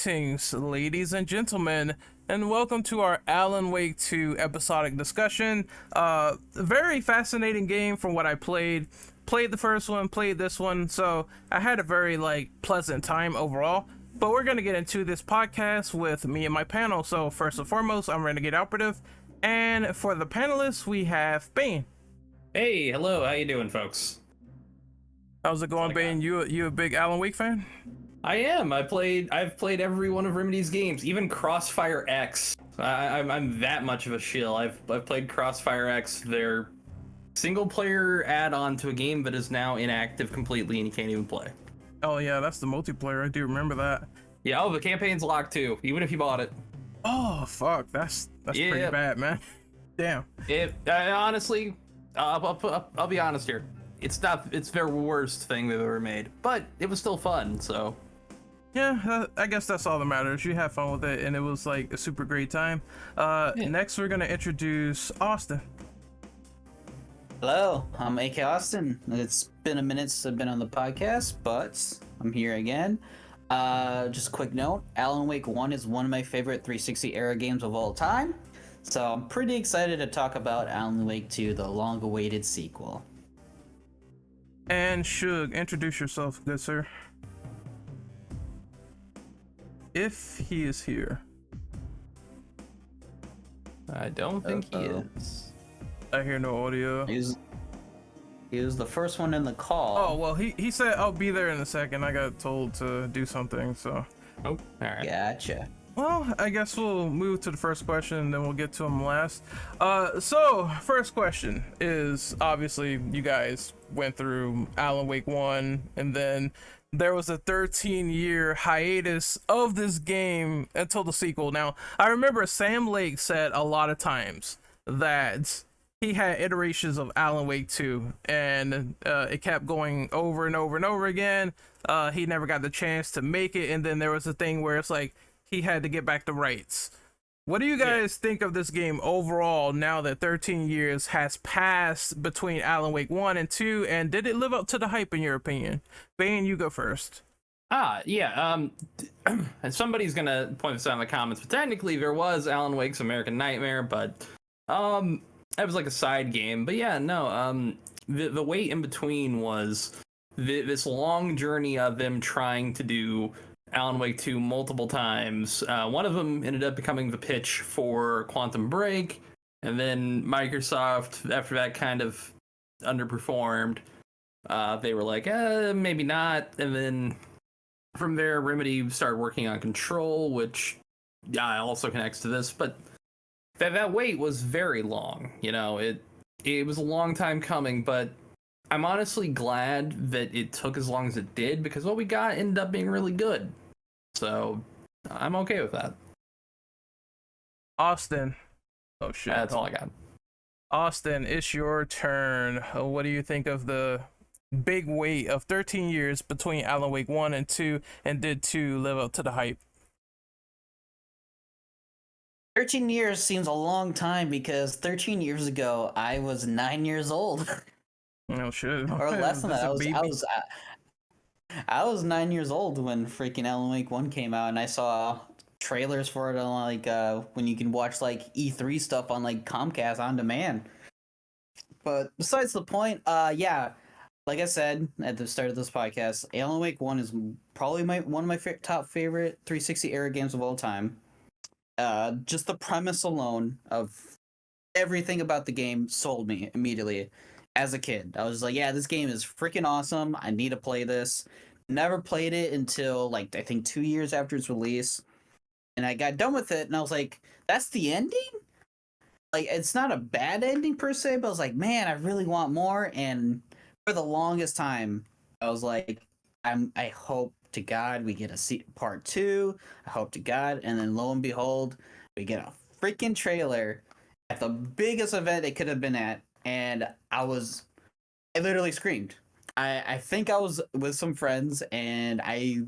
Greetings, ladies and gentlemen, and welcome to our Alan Wake 2 episodic discussion. Very fascinating game from what I played. Played the first one, played this one, so I had a very pleasant time overall. But we're gonna get into this podcast with me and my panel. So first and foremost, I'm Renegade Operative, and for the panelists, we have Bane. Hey, hello, how you doing, folks? How's it going, Bane? You a big Alan Wake fan? I am. I've played every one of Remedy's games, even Crossfire X. I'm that much of a shill. I've played Crossfire X, their single-player add-on to a game that is now inactive completely and you can't even play. Oh yeah, that's the multiplayer. I do remember that. Yeah. Oh, the campaign's locked too, even if you bought it. Oh fuck, that's Yeah. pretty bad, man. Damn. Honestly, I'll be honest here. It's their worst thing they've ever made, but it was still fun. So. Yeah, I guess that's all that matters. You had fun with it, and it was like a super great time. Yeah. Next, we're gonna introduce Austin. Hello, I'm AK Austin. It's been a minute since I've been on the podcast, but I'm here again. Just a quick note, Alan Wake 1 is one of my favorite 360 era games of all time, so I'm pretty excited to talk about Alan Wake 2, the long-awaited sequel. And Shug, introduce yourself, good sir. If he is here. I don't think he is. I hear no audio. He was the first one in the call. Oh, well, he said I'll be there in a second. I got told to do something, so. Oh, all right. Gotcha. Well, I guess we'll move to the first question and then we'll get to him last. So first question is, obviously you guys went through Alan Wake 1 and then there was a 13-year hiatus of this game until the sequel. Now, I remember Sam Lake said a lot of times that he had iterations of Alan Wake 2 and it kept going over and over and over again. He never got the chance to make it, and then there was a thing where it's like he had to get back the rights. What do you guys think of this game overall now that 13 years has passed between Alan Wake 1 and 2, and did it live up to the hype in your opinion? Bane, you go first. And somebody's gonna point this out in the comments, but technically there was Alan Wake's American Nightmare, but it was like a side game. But yeah, no, the wait in between was this long journey of them trying to do Alan Wake 2 multiple times. One of them ended up becoming the pitch for Quantum Break, and then Microsoft, after that kind of underperformed, they were like, maybe not. And then from there, Remedy started working on Control, which also connects to this. But that wait was very long. You know, it was a long time coming, but I'm honestly glad that it took as long as it did, because what we got ended up being really good. So I'm okay with that. Austin. Oh shit. That's all I got. Austin, it's your turn. What do you think of the big wait of 13 years between Alan Wake 1 and 2, and did 2 live up to the hype? 13 years seems a long time because 13 years ago I was 9 years old. Oh shit. Or less than that. That's a I was 9 years old when freaking Alan Wake 1 came out, and I saw trailers for it on when you can watch E3 stuff on Comcast on demand. But besides the point, like I said at the start of this podcast, Alan Wake 1 is probably one of my top favorite 360 era games of all time. Just the premise alone of everything about the game sold me immediately. As a kid, I was like, yeah, this game is freaking awesome. I need to play this. Never played it until I think 2 years after its release. And I got done with it and I was like, that's the ending? It's not a bad ending per se, but I was like, man, I really want more. And for the longest time, I was like, I hope to God we get a part 2. I hope to God. And then lo and behold, we get a freaking trailer at the biggest event it could have been at. And I literally screamed. I think I was with some friends and I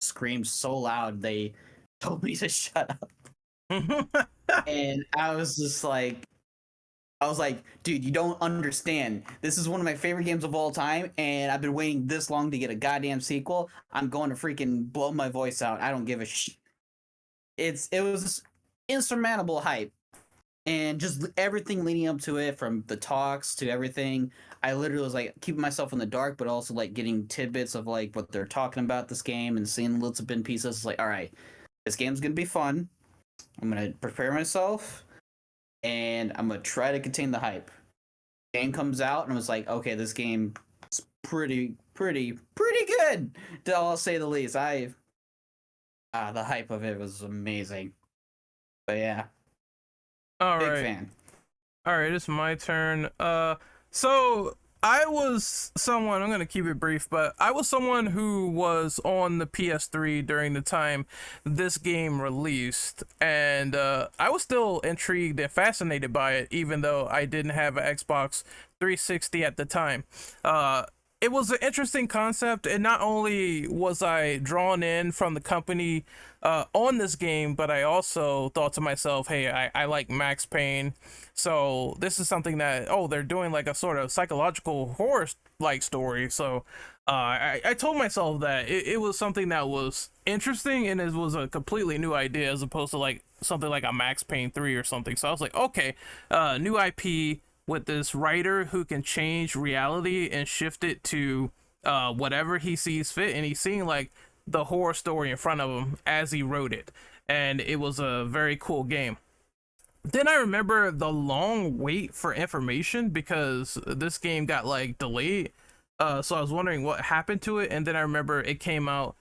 screamed so loud they told me to shut up. And I was like, dude, you don't understand. This is one of my favorite games of all time, and I've been waiting this long to get a goddamn sequel. I'm going to freaking blow my voice out. I don't give a shit. it was insurmountable hype, and just everything leading up to it, from the talks to everything. I literally was like keeping myself in the dark, but also like getting tidbits of like what they're talking about this game and seeing little bit pieces. It's like, all right, this game's gonna be fun. I'm gonna prepare myself, and I'm gonna try to contain the hype. Game comes out, and I was like, okay, this game is pretty good, to all say the least. The hype of it was amazing. But yeah, All big right. fan. All right, it's my turn. So I was someone, I'm gonna keep it brief, but I was someone who was on the PS3 during the time this game released, and I was still intrigued and fascinated by it, even though I didn't have an Xbox 360 at the time. It was an interesting concept, and not only was I drawn in from the company on this game, but I also thought to myself, hey, I like Max Payne, so this is something that, oh, they're doing like a sort of psychological horror like story. So I told myself that it was something that was interesting, and it was a completely new idea as opposed to like something like a Max Payne 3 or something. So I was like, okay, new IP with this writer who can change reality and shift it to whatever he sees fit, and he's seeing like the horror story in front of him as he wrote it, and it was a very cool game. Then I remember the long wait for information because this game got like delayed, so I was wondering what happened to it. And then I remember it came out,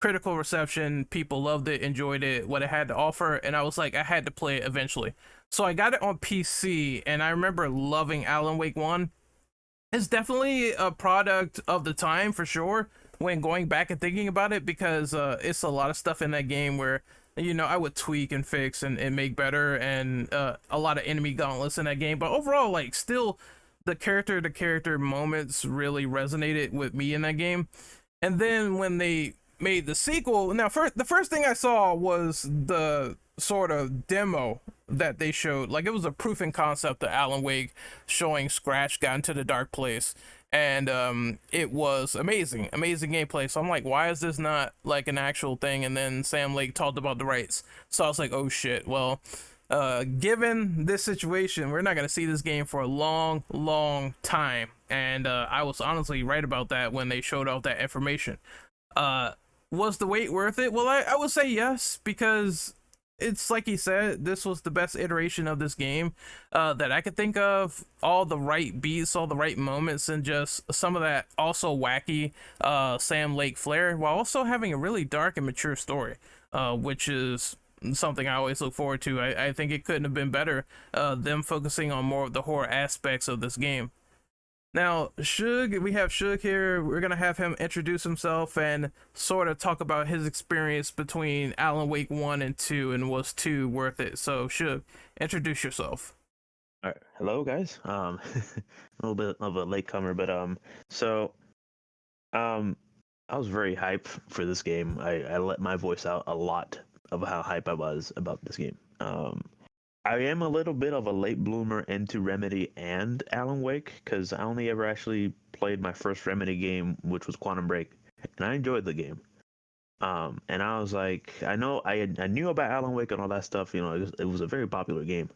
critical reception, people loved it, enjoyed it, what it had to offer, and I was like, I had to play it eventually. So I got it on PC, and I remember loving Alan Wake 1. It's definitely a product of the time for sure when going back and thinking about it, because it's a lot of stuff in that game where, you know, I would tweak and fix and make better, and a lot of enemy gauntlets in that game. But overall, like, still the character to character moments really resonated with me in that game. And then when they made the sequel, now the first thing I saw was the sort of demo that they showed. Like, it was a proof in concept of Alan Wake, showing Scratch got into the dark place, and it was amazing gameplay. So I'm like, why is this not like an actual thing? And then Sam Lake talked about the rights, so I was like, oh shit, well, given this situation, we're not gonna see this game for a long time. And I was honestly right about that when they showed off that information. Was the wait worth it? Well, I would say yes, because it's like he said, this was the best iteration of this game that I could think of. All the right beats, all the right moments, and just some of that also wacky Sam Lake flair, while also having a really dark and mature story, which is something I always look forward to. I think it couldn't have been better, them focusing on more of the horror aspects of this game. Now, we have Shug here. We're gonna have him introduce himself and sort of talk about his experience between Alan Wake 1 and 2, and was 2 worth it. So, Shug, introduce yourself. All right, hello guys. A little bit of a latecomer, but so I was very hyped for this game. I let my voice out a lot of how hype I was about this game. I am a little bit of a late bloomer into Remedy and Alan Wake, because I only ever actually played my first Remedy game, which was Quantum Break, and I enjoyed the game. And I was like, I knew about Alan Wake and all that stuff. You know, it was a very popular game,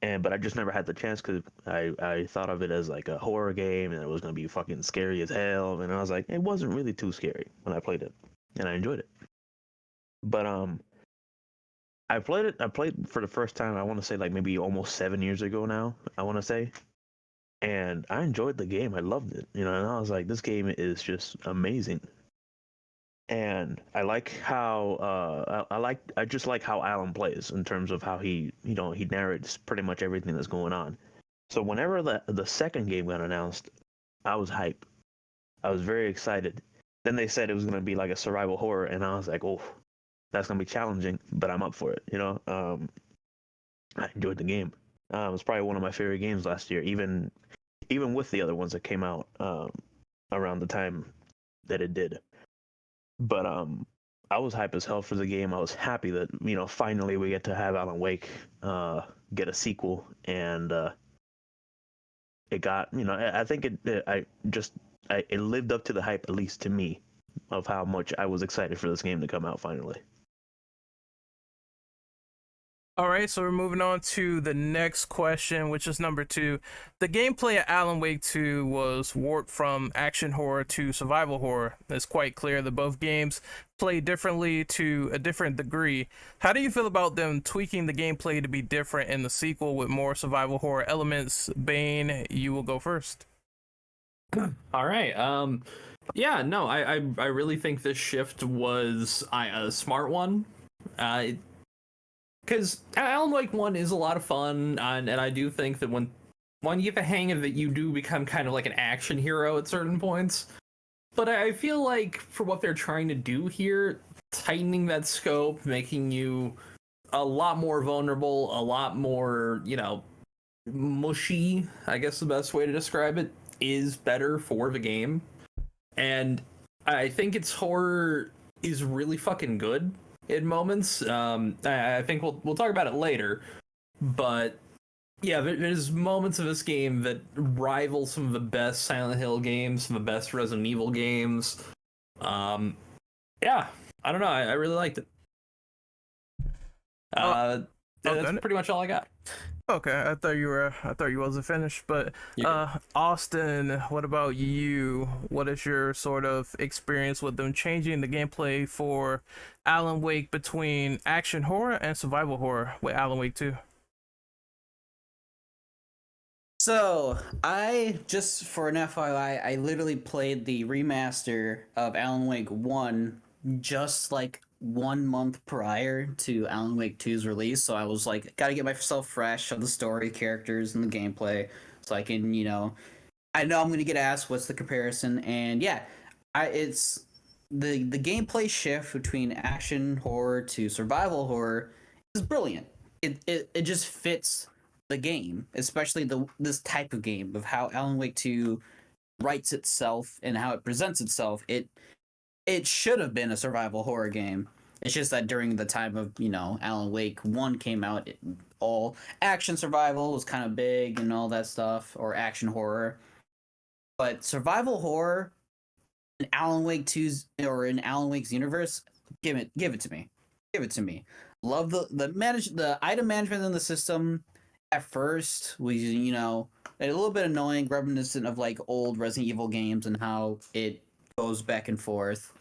but I just never had the chance because I thought of it as like a horror game, and it was gonna be fucking scary as hell. And I was like, it wasn't really too scary when I played it, and I enjoyed it. But I played for the first time, I want to say like maybe almost 7 years ago now, I want to say. And I enjoyed the game. I loved it, you know, and I was like, this game is just amazing. And I like how I just like how Alan plays in terms of how he narrates pretty much everything that's going on. So whenever the second game got announced, I was hyped. I was very excited. Then they said it was going to be like a survival horror, and I was like, oh, that's gonna be challenging, but I'm up for it. You know, I enjoyed the game. It was probably one of my favorite games last year, even with the other ones that came out around the time that it did. But I was hype as hell for the game. I was happy that, you know, finally we get to have Alan Wake get a sequel, and it got, you know, I think it lived up to the hype, at least to me, of how much I was excited for this game to come out finally. All right, so we're moving on to the next question, which is number 2. The gameplay of Alan Wake 2 was warped from action horror to survival horror. It's quite clear that both games play differently to a different degree. How do you feel about them tweaking the gameplay to be different in the sequel with more survival horror elements? Bane, you will go first. All right. Yeah, no, I really think this shift was a smart one. Because Alan Wake 1 is a lot of fun, and I do think that when you get the hang of it, you do become kind of like an action hero at certain points. But I feel like for what they're trying to do here, tightening that scope, making you a lot more vulnerable, a lot more, mushy, I guess the best way to describe it, is better for the game. And I think its horror is really fucking good in moments. I think we'll talk about it later, but yeah, there's moments of this game that rival some of the best Silent Hill games, some of the best Resident Evil games. Yeah, I don't know, I really liked it. That's pretty much all I got. Okay, I thought you wasn't finished, but Austin, what about you? What is your sort of experience with them changing the gameplay for Alan Wake between action horror and survival horror with Alan Wake 2? So, just for an FYI, I literally played the remaster of Alan Wake 1 just like 1 month prior to Alan Wake 2's release, so I was like, gotta get myself fresh on the story, characters, and the gameplay, so I can, I know I'm gonna get asked what's the comparison, and yeah, it's the gameplay shift between action horror to survival horror is brilliant. It just fits the game, especially this type of game of how Alan Wake 2 writes itself and how it presents itself. It should have been a survival horror game. It's just that during the time of, Alan Wake 1 came out, all action survival was kind of big and all that stuff, or action horror. But survival horror in Alan Wake 2's, or in Alan Wake's universe, give it to me. Give it to me. Love the item management in the system. At first was, a little bit annoying, reminiscent of like old Resident Evil games and how it goes back and forth.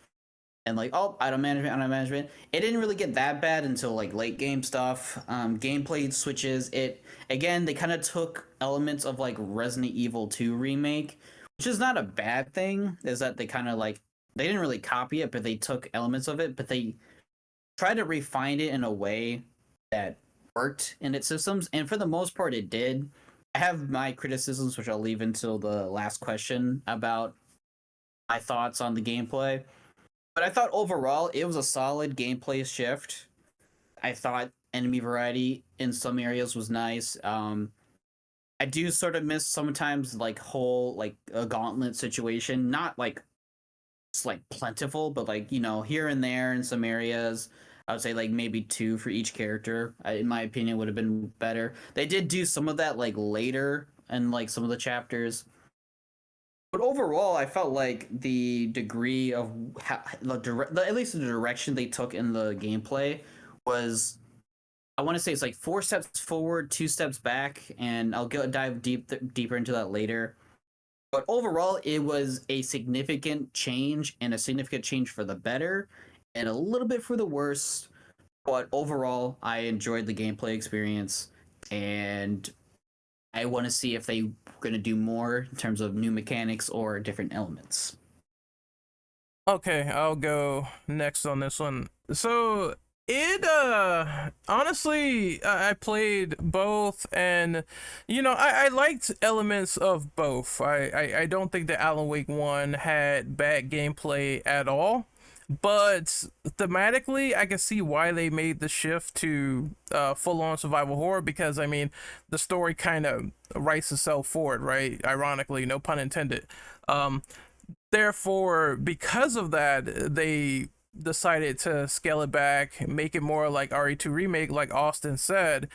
And like, item management. It didn't really get that bad until like late game stuff. Gameplay switches. They kind of took elements of like Resident Evil 2 remake, which is not a bad thing. Is that they kind of like, they didn't really copy it, but they took elements of it, but they tried to refine it in a way that worked in its systems. And for the most part, it did. I have my criticisms, which I'll leave until the last question about my thoughts on the gameplay. But I thought overall it was a solid gameplay shift. I thought enemy variety in some areas was nice. I do sort of miss sometimes like whole like a gauntlet situation, not like it's like plentiful, but like here and there in some areas. I would say like maybe 2 for each character. In my opinion, would have been better. They did do some of that like later in like some of the chapters. But overall, I felt like the degree of at least the direction they took in the gameplay was, I want to say it's like 4 steps forward, 2 steps back, and I'll dive deeper into that later. But overall, it was a significant change, and a significant change for the better, and a little bit for the worse. But overall, I enjoyed the gameplay experience, and I want to see if they're going to do more in terms of new mechanics or different elements. Okay, I'll go next on this one. So it honestly, I played both, and I liked elements of both. I don't think that Alan Wake 1 had bad gameplay at all. But thematically, I can see why they made the shift to full-on survival horror, because I mean, the story kind of writes itself forward, right? Ironically, no pun intended. Therefore, because of that, they decided to scale it back, make it more like RE2 remake, like Austin said,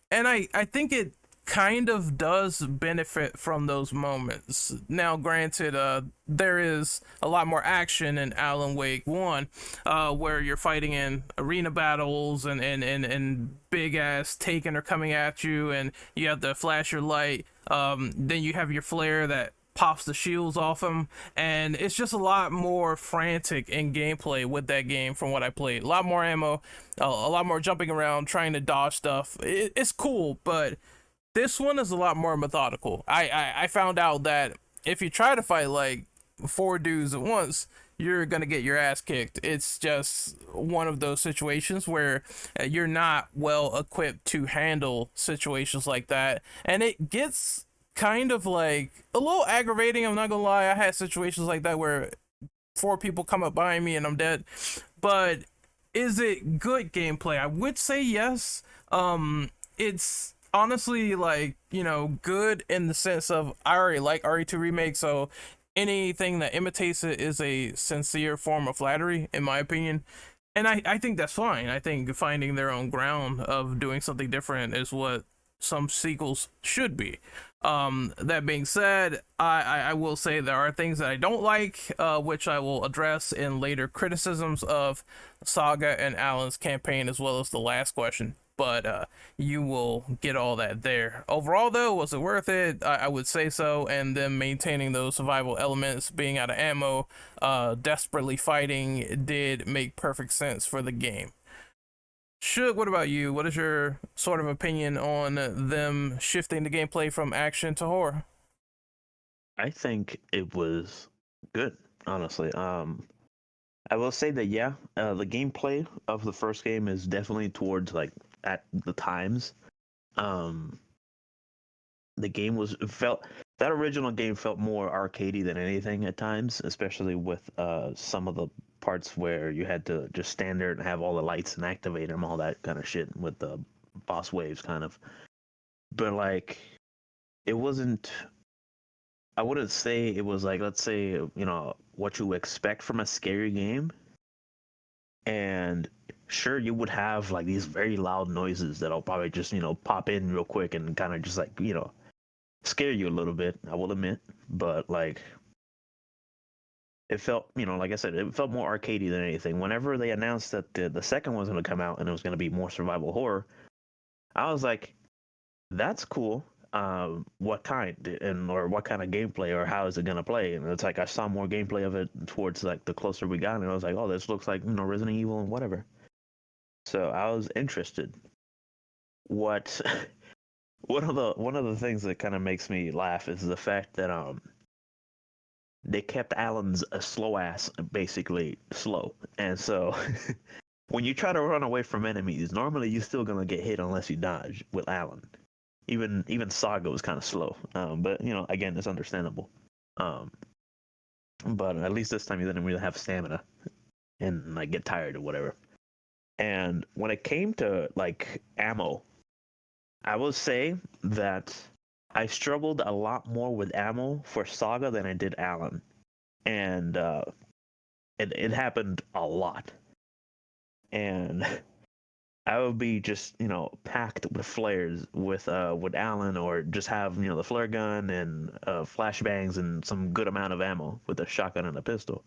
and I think it kind of does benefit from those moments. Now, granted, there is a lot more action in Alan Wake 1, where you're fighting in arena battles and big ass Taken are coming at you, and you have to flash your light. Then you have your flare that pops the shields off them, and it's just a lot more frantic in gameplay with that game from what I played. A lot more ammo, a lot more jumping around, trying to dodge stuff. It's cool, but this one is a lot more methodical. I found out that if you try to fight like 4 dudes at once, you're gonna get your ass kicked. It's just one of those situations where you're not well equipped to handle situations like that, and it gets kind of like a little aggravating. I'm not gonna lie, I had situations like that where 4 people come up behind me and I'm dead. But is it good gameplay? I would say yes. It's honestly, like, you know, good in the sense of I already like RE2 Remake, so anything that imitates it is a sincere form of flattery, in my opinion. And I think that's fine. I think finding their own ground of doing something different is what some sequels should be. That being said, I will say there are things that I don't like, which I will address in later criticisms of Saga and Alan's campaign, as well as the last question. But you will get all that there. Overall, though, was it worth it? I would say so. And then maintaining those survival elements, being out of ammo, desperately fighting, did make perfect sense for the game. Shook, what about you? What is your sort of opinion on them shifting the gameplay from action to horror? I think it was good, honestly. I will say that the gameplay of the first game is definitely towards like at the times. The game felt that original game felt more arcadey than anything at times, especially with some of the parts where you had to just stand there and have all the lights and activate them, all that kind of shit with the boss waves, kind of. But like, it wasn't. I wouldn't say it was like, let's say, you know, what you expect from a scary game. And sure, you would have like these very loud noises that'll probably just, you know, pop in real quick and kind of just like, you know, scare you a little bit, I will admit. But like, it felt, you know, like I said, it felt more arcadey than anything. Whenever they announced that the second was going to come out and it was going to be more survival horror, I was like, that's cool. What kind or what kind of gameplay or how is it gonna play? And it's like I saw more gameplay of it towards like the closer we got, and I was like, oh, this looks like, you know, Resident Evil and whatever. So I was interested. What one of the things that kind of makes me laugh is the fact that they kept Alan's a slow ass basically slow, and so when you try to run away from enemies, normally you're still gonna get hit unless you dodge with Alan. Even Saga was kind of slow, but you know, again, it's understandable. But at least this time he didn't really have stamina and like get tired or whatever. And when it came to like ammo, I will say that I struggled a lot more with ammo for Saga than I did Alan, and it happened a lot, and I would be just, you know, packed with flares with Alan, or just have, you know, the flare gun and flashbangs and some good amount of ammo with a shotgun and a pistol.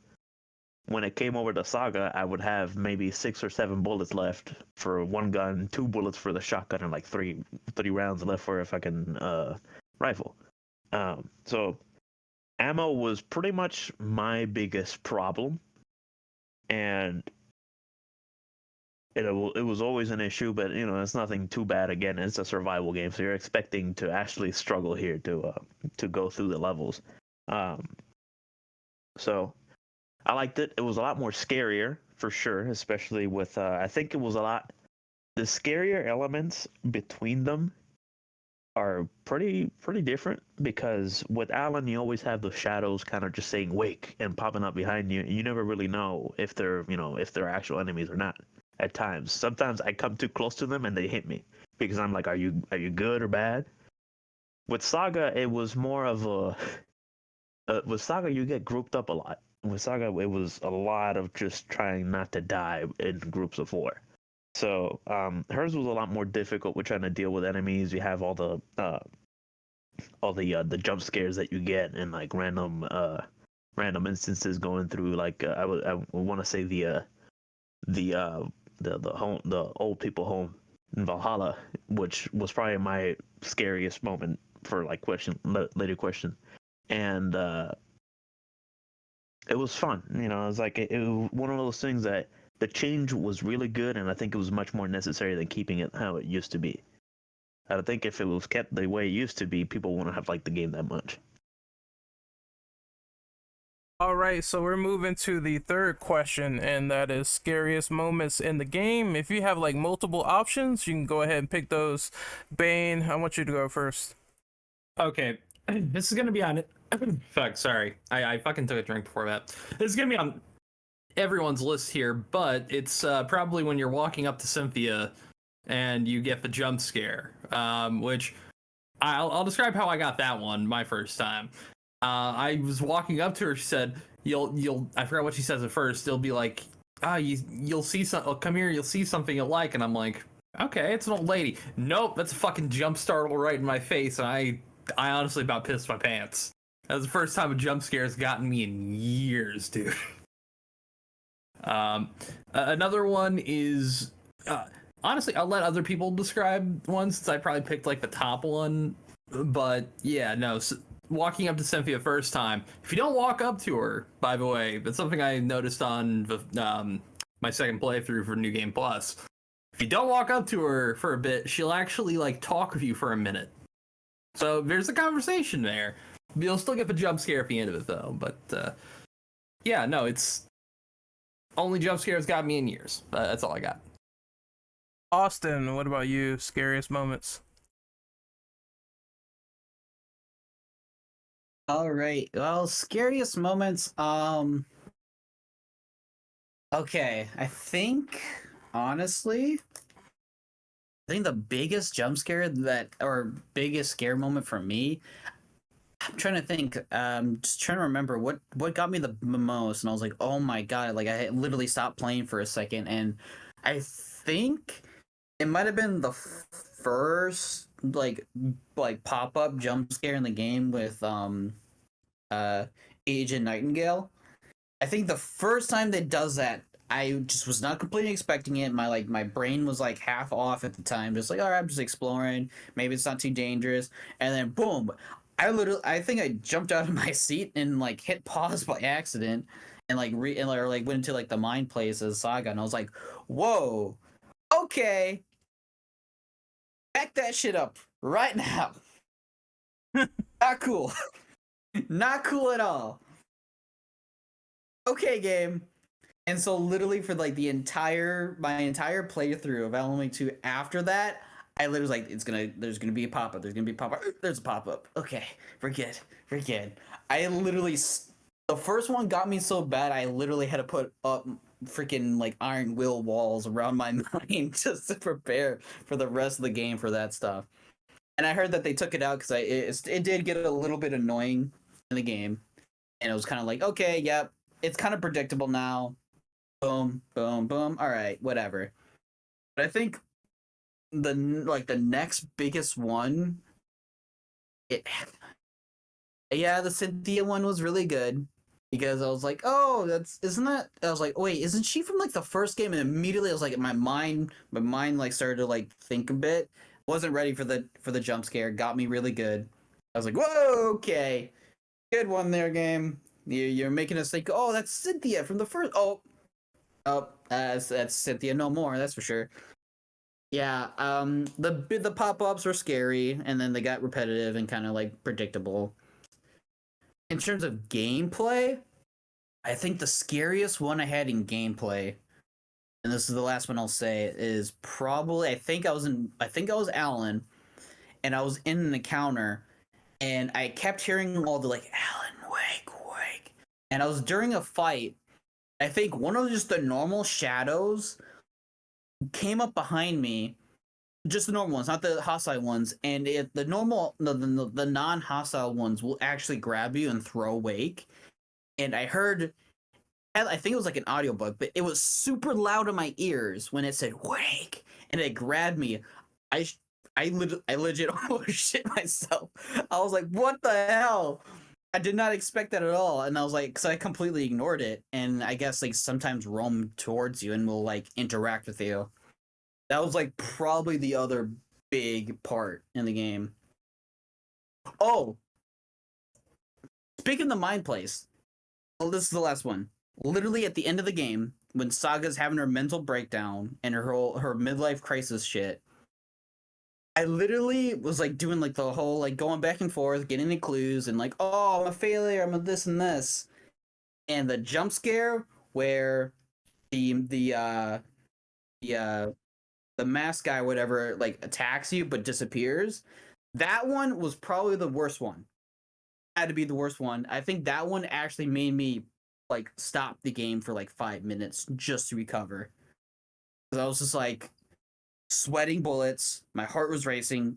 When it came over to Saga, I would have maybe 6 or 7 bullets left for one gun, 2 bullets for the shotgun, and like three rounds left for a fucking rifle. So ammo was pretty much my biggest problem, and it was always an issue, but you know, it's nothing too bad. Again, it's a survival game, so you're expecting to actually struggle here to go through the levels. So I liked it. It was a lot more scarier for sure, especially with I think it was the scarier elements between them are pretty different, because with Alan you always have the shadows kind of just saying wake and popping up behind you. You never really know if they're, you know, if they're actual enemies or not. At times, sometimes I come too close to them and they hit me because I'm like, are you good or bad? With Saga, it was more of with Saga you get grouped up a lot. With Saga, it was a lot of just trying not to die in groups of 4. So hers was a lot more difficult with trying to deal with enemies. You have all the the jump scares that you get and like random instances going through like I want to say the old people home in Valhalla, which was probably my scariest moment for like later question, and it was fun. You know, it was like it was one of those things that the change was really good, and I think it was much more necessary than keeping it how it used to be. I think if it was kept the way it used to be, people wouldn't have liked the game that much. All right, so we're moving to the third question, and that is scariest moments in the game. If you have like multiple options, you can go ahead and pick those. Bane, I want you to go first. Okay, this is gonna be on it. Fuck, sorry. I fucking took a drink before that. This is gonna be on everyone's list here, but it's probably when you're walking up to Cynthia and you get the jump scare, which I'll describe how I got that one my first time. I was walking up to her. She said, "You'll." I forgot what she says at first. It'll be like, you'll see some. Oh, come here. You'll see something you'll like." And I'm like, "Okay, it's an old lady." Nope, that's a fucking jump startle right in my face, and I honestly about pissed my pants. That was the first time a jump scare has gotten me in years, dude. Another one is, honestly, I'll let other people describe one since I probably picked like the top one. But yeah, no. Walking up to Cynthia first time. If you don't walk up to her, by the way, that's something I noticed on my second playthrough for New Game Plus. If you don't walk up to her for a bit, she'll actually like talk with you for a minute. So there's a conversation there. You'll still get the jump scare at the end of it though. But yeah, no, it's only jump scares got me in years. That's all I got. Austin, what about you? Scariest moments? All right. Well, scariest moments. Okay. I think, honestly, I think the biggest jump scare or biggest scare moment for me. I'm trying to think. Just trying to remember what got me the most, and I was like, oh my god! Like I literally stopped playing for a second, and I think it might have been the first like pop up jump scare in the game with Agent Nightingale. I think the first time that does that, I just was not completely expecting it. My brain was like half off at the time, just like, all right, I'm just exploring. Maybe it's not too dangerous. And then boom, I think I jumped out of my seat and like hit pause by accident, and like went into like the mine place as Saga, and I was like, whoa, okay, back that shit up right now. Not cool. Not cool at all. Okay, game. And so literally for like my entire playthrough of Alan Wake 2 after that, I literally was like, there's gonna be a pop-up, there's a pop-up. Okay, we're good. I literally, the first one got me so bad, I literally had to put up freaking like iron will walls around my mind just to prepare for the rest of the game for that stuff. And I heard that they took it out because it did get a little bit annoying in the game. And it was kind of like, okay, yep, it's kind of predictable now. Boom, boom, boom. All right, whatever. But I think the next biggest one, the Cynthia one was really good because I was like, oh, I was like, wait, isn't she from like the first game? And immediately I was like, my mind like started to like think a bit. Wasn't ready for the jump scare. Got me really good. I was like, whoa, okay, good one there, game. You're making us think, oh, that's Cynthia from the first. That's Cynthia no more. That's for sure. Yeah. The pop-ups were scary, and then they got repetitive and kind of like predictable. In terms of gameplay, I think the scariest one I had in gameplay, and this is the last one I'll say, is probably I think I was Alan, and I was in an encounter, and I kept hearing all the like Alan Wake, and I was during a fight. I think one of just the normal shadows came up behind me, just the normal ones, not the hostile ones. And the non-hostile ones will actually grab you and throw Wake. And I heard, I think it was like an audiobook, but it was super loud in my ears when it said Wake, and it grabbed me. I I legit almost shit myself. I was like, what the hell? I did not expect that at all. And I was like, because I completely ignored it. And I guess like sometimes roam towards you and will like interact with you. That was like probably the other big part in the game. Oh, speaking of the mind place, well, this is the last one. Literally at the end of the game, when Saga's having her mental breakdown and her midlife crisis shit, I literally was like doing like the whole like going back and forth, getting the clues, and like, oh, I'm a failure, I'm a this and this, and the jump scare where the mask guy, whatever, like attacks you but disappears. That one was probably the worst one. Had to be the worst one. I think that one actually made me like stop the game for like 5 minutes just to recover. Because I was just like sweating bullets, my heart was racing.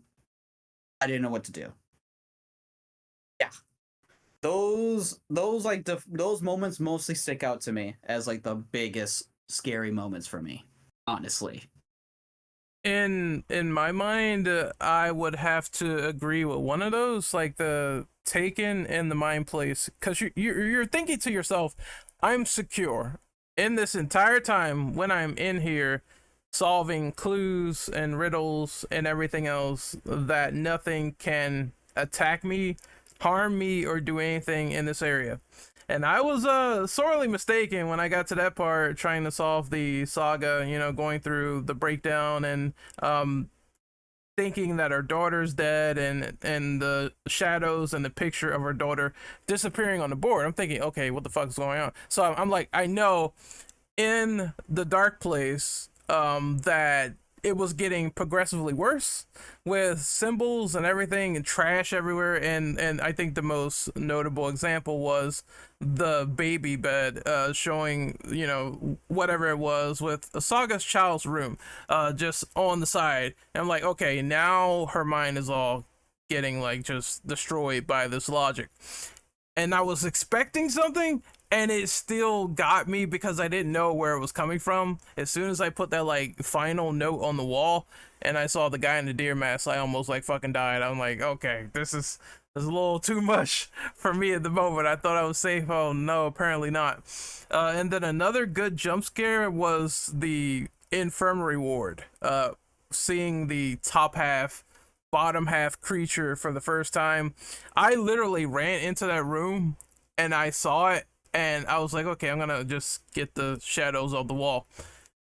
I didn't know what to do. Yeah. Those moments mostly stick out to me as like the biggest scary moments for me, honestly. In my mind, I would have to agree with one of those, like the Taken and the Mind Place, because you're thinking to yourself, I'm secure in this entire time when I'm in here solving clues and riddles and everything else, that nothing can attack me, harm me, or do anything in this area. And I was sorely mistaken when I got to that part trying to solve the saga, you know, going through the breakdown and thinking that her daughter's dead, and the shadows and the picture of her daughter disappearing on the board. I'm thinking, okay, what the fuck is going on? So I'm like, I know in the dark place that it was getting progressively worse with symbols and everything and trash everywhere. And I think the most notable example was the baby bed showing, you know, whatever it was with Saga's child's room just on the side. And I'm like, okay, now her mind is all getting like just destroyed by this logic. And I was expecting something, and it still got me because I didn't know where it was coming from. As soon as I put that like final note on the wall and I saw the guy in the deer mask, I almost like fucking died. I'm like, okay, this is a little too much for me at the moment. I thought I was safe. Oh no, apparently not. And then another good jump scare was the infirmary ward. Seeing the top half, bottom half creature for the first time. I literally ran into that room and I saw it, and I was like, okay, I'm gonna just get the shadows of the wall.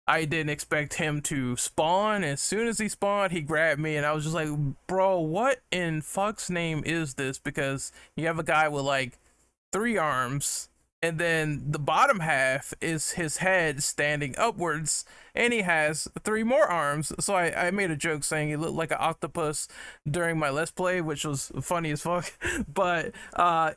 I didn't expect him to spawn. As soon as he spawned, he grabbed me, and I was just like, bro, what in fuck's name is this? Because you have a guy with like 3 arms, and then the bottom half is his head standing upwards, and he has 3 more arms. So I made a joke saying he looked like an octopus during my Let's Play, which was funny as fuck. But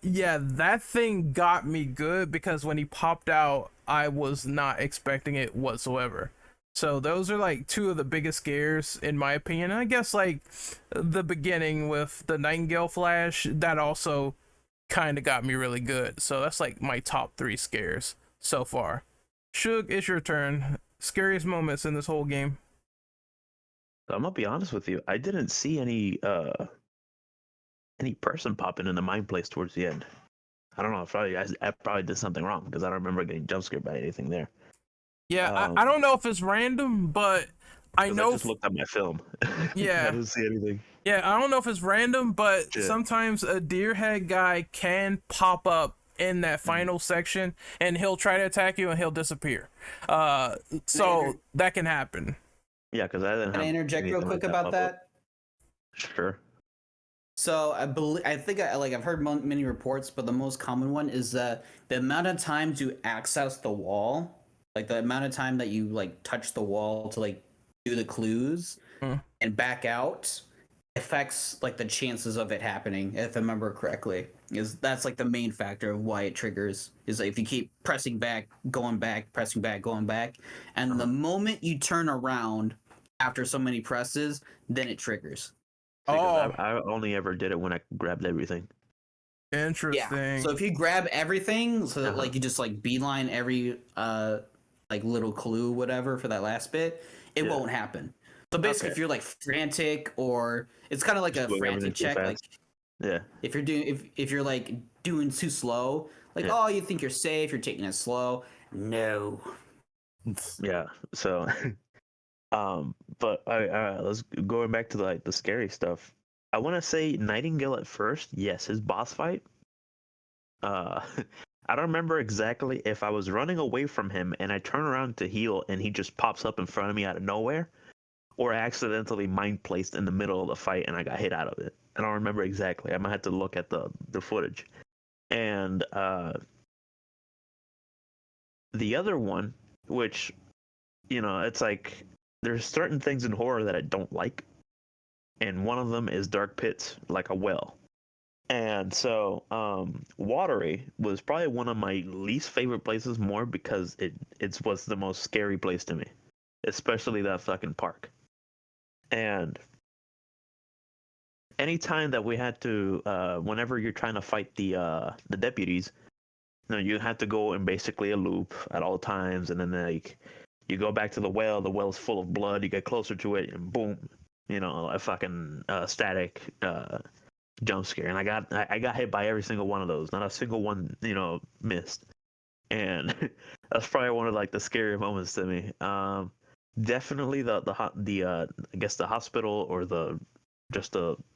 yeah, that thing got me good because when he popped out, I was not expecting it whatsoever. So those are like 2 of the biggest scares in my opinion. And I guess like the beginning with the Nightingale Flash, that also kind of got me really good. So that's like my top 3 scares so far. Shug, it's your turn. Scariest moments in this whole game. I'm gonna be honest with you. I didn't see any person popping in the mind place towards the end. I don't know. I probably did something wrong because I don't remember getting jump scared by anything there. Yeah, I don't know if it's random, but I know I just looked at my film. Yeah. I didn't see anything. Yeah, I don't know if it's random, but Yeah. sometimes a deer head guy can pop up in that final section, and he'll try to attack you and he'll disappear. So that can happen. Yeah, because I didn't. Can I interject real quick about that? Sure. So I've heard many reports, but the most common one is that the amount of times you access the wall, like the amount of time that you like touch the wall to like do the clues and back out, affects like the chances of it happening. If I remember correctly, that's like the main factor of why it triggers. Is like if you keep pressing back, going back, pressing back, going back, and the moment you turn around after so many presses, then it triggers. Because I only ever did it when I grabbed everything. Interesting. Yeah. So if you grab everything, so that like you just like beeline every like little clue, whatever, for that last bit, it won't happen. So basically, Okay. if you're like frantic, or it's kind of like Just a doing frantic everything too check, like fast. Yeah. if you're doing if you're like doing too slow, like Yeah. oh you think you're safe, you're taking it slow. No. Yeah. So, but let's going back to the scary stuff. I want to say Nightingale at first. Yes, his boss fight. Uh, I don't remember exactly if I was running away from him and I turn around to heal and he just pops up in front of me out of nowhere, or I accidentally mind placed in the middle of the fight and I got hit out of it. I don't remember exactly. I might have to look at the footage. And the other one, which it's like there's certain things in horror that I don't like, and one of them is dark pits, like a well. And so, Watery was probably one of my least favorite places, more because it was the most scary place to me, especially that fucking park. And anytime that we had to, whenever you're trying to fight the deputies, you have to go in basically a loop at all times, and then like you go back to the well. The well's full of blood. You get closer to it, and boom, a fucking static jump scare. And I got hit by every single one of those. Not a single one, missed. And that's probably one of like the scary moments to me. Definitely the I guess the hospital, or the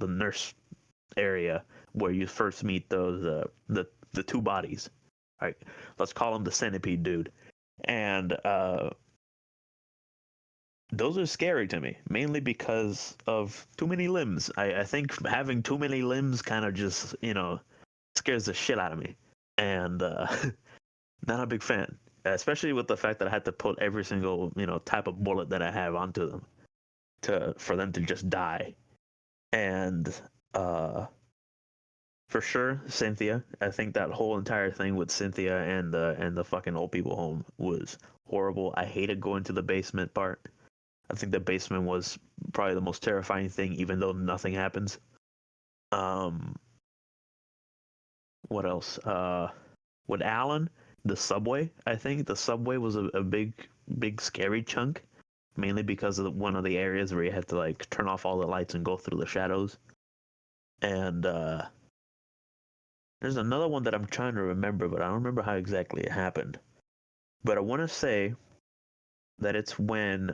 nurse area where you first meet those the two bodies. Right, let's call him the centipede dude. And those are scary to me, mainly because of too many limbs. I think having too many limbs kind of just, scares the shit out of me. And not a big fan, especially with the fact that I had to put every single, type of bullet that I have onto them for them to just die. And for sure, Cynthia. I think that whole entire thing with Cynthia and the fucking old people home was horrible. I hated going to the basement part. I think the basement was probably the most terrifying thing, even though nothing happens. What else? With Alan, the subway. I think the subway was a big scary chunk, mainly because of one of the areas where you had to like turn off all the lights and go through the shadows. And there's another one that I'm trying to remember, but I don't remember how exactly it happened. But I want to say that it's when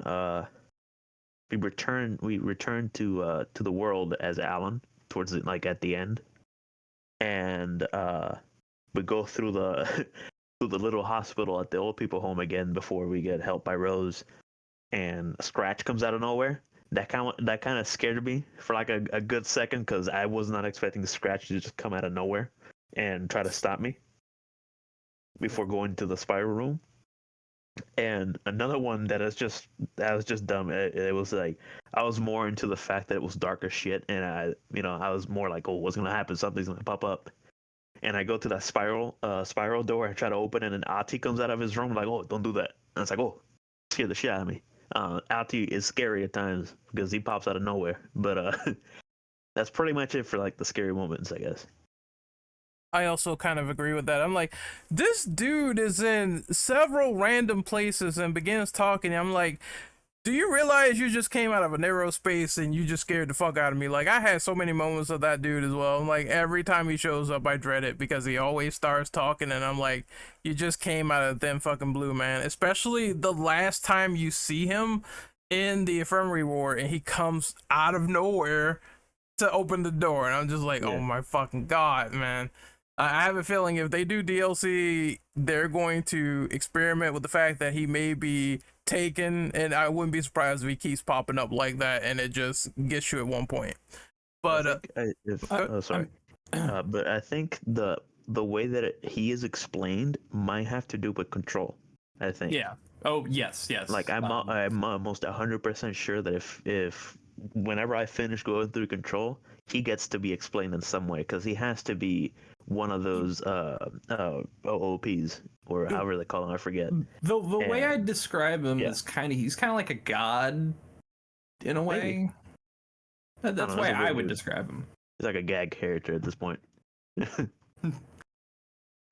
we return to the world as Alan towards it, like at the end, and we go through the through the little hospital at the old people home again before we get helped by Rose, and Scratch comes out of nowhere. That kind of scared me for like a good second, because I was not expecting Scratch to just come out of nowhere and try to stop me before going to the spiral room. And another one that was just dumb. It was like I was more into the fact that it was dark as shit, and I was more like, oh, what's gonna happen? Something's gonna pop up. And I go to that spiral door. I try to open it, and Ati comes out of his room like, oh, don't do that. And it's like, oh, scared the shit out of me. Ati is scary at times because he pops out of nowhere. But that's pretty much it for like the scary moments, I guess. I also kind of agree with that. I'm like, this dude is in several random places and begins talking. I'm like, do you realize you just came out of a narrow space and you just scared the fuck out of me? Like, I had so many moments of that dude as well. I'm like, every time he shows up, I dread it because he always starts talking, and I'm like, you just came out of thin fucking blue, man. Especially the last time you see him in the infirmary ward and he comes out of nowhere to open the door, and I'm just like, oh my fucking god, man. I have a feeling if they do DLC, they're going to experiment with the fact that he may be taken, and I wouldn't be surprised if he keeps popping up like that and it just gets you at one point. But but I think the way that he is explained might have to do with control. I think. Yeah. Oh yes, yes. Like I'm almost 100% sure that if whenever I finish going through control, he gets to be explained in some way, because he has to be one of those OOPs, or however they call them, I forget. The way I describe him is he's kind of like a god in a way. Maybe. That's why I would describe him. He's like a gag character at this point.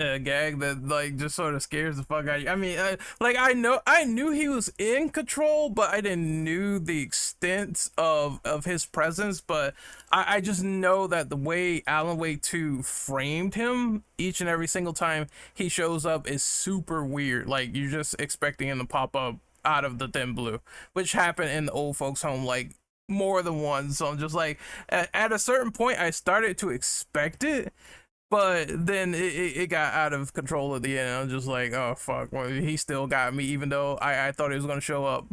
A gag that like just sort of scares the fuck out of you. I mean, I knew he was in control, but I didn't knew the extent extent of his presence, but I just know that the way Alan Wake 2 framed him each and every single time he shows up is super weird. Like, you're just expecting him to pop up out of the thin blue, which happened in the old folks home like more than once. So I'm just like, at a certain point I started to expect it, but then it got out of control at the end. I'm just like, oh fuck, well, he still got me, even though I thought he was gonna show up.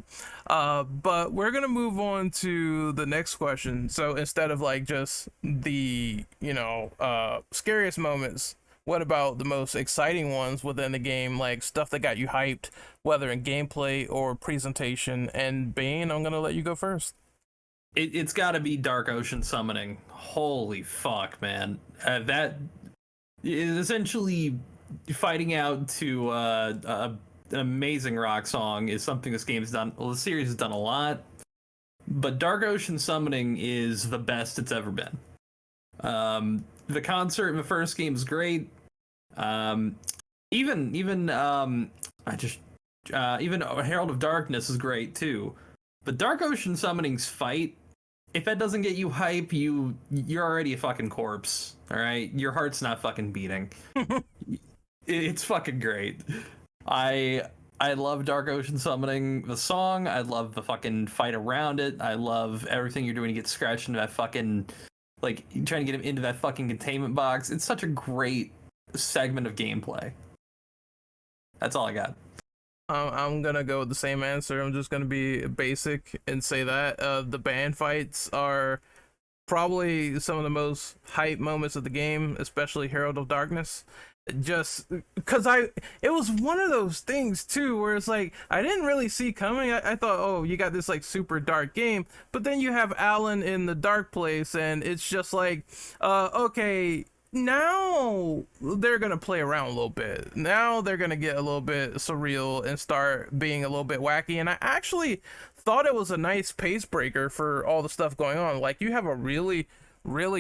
But we're gonna move on to the next question. So instead of like just the scariest moments, what about the most exciting ones within the game, like stuff that got you hyped, whether in gameplay or presentation? And Bane, I'm gonna let you go first. It's got to be Dark Ocean summoning. Holy fuck, man! That is essentially fighting out to an amazing rock song is something this game's done. Well, the series has done a lot, but Dark Ocean summoning is the best it's ever been. The concert in the first game is great. Even Herald of Darkness is great too. But Dark Ocean Summoning's fight, if that doesn't get you hype, you're already a fucking corpse. All right, your heart's not fucking beating. It's fucking great. I love Dark Ocean Summoning, the song. I love the fucking fight around it. I love everything you're doing to get scratched into that fucking, like, trying to get him into that fucking containment box. It's such a great segment of gameplay. That's all I got. I'm gonna go with the same answer. I'm just gonna be basic and say that the band fights are probably some of the most hype moments of the game, especially Herald of Darkness. Just because it was one of those things too where it's like I didn't really see coming. I thought, oh, you got this like super dark game, but then you have Alan in the dark place, and it's just like, okay, now they're gonna play around a little bit. Now they're gonna get a little bit surreal and start being a little bit wacky. And I actually thought it was a nice pace breaker for all the stuff going on. Like, you have a really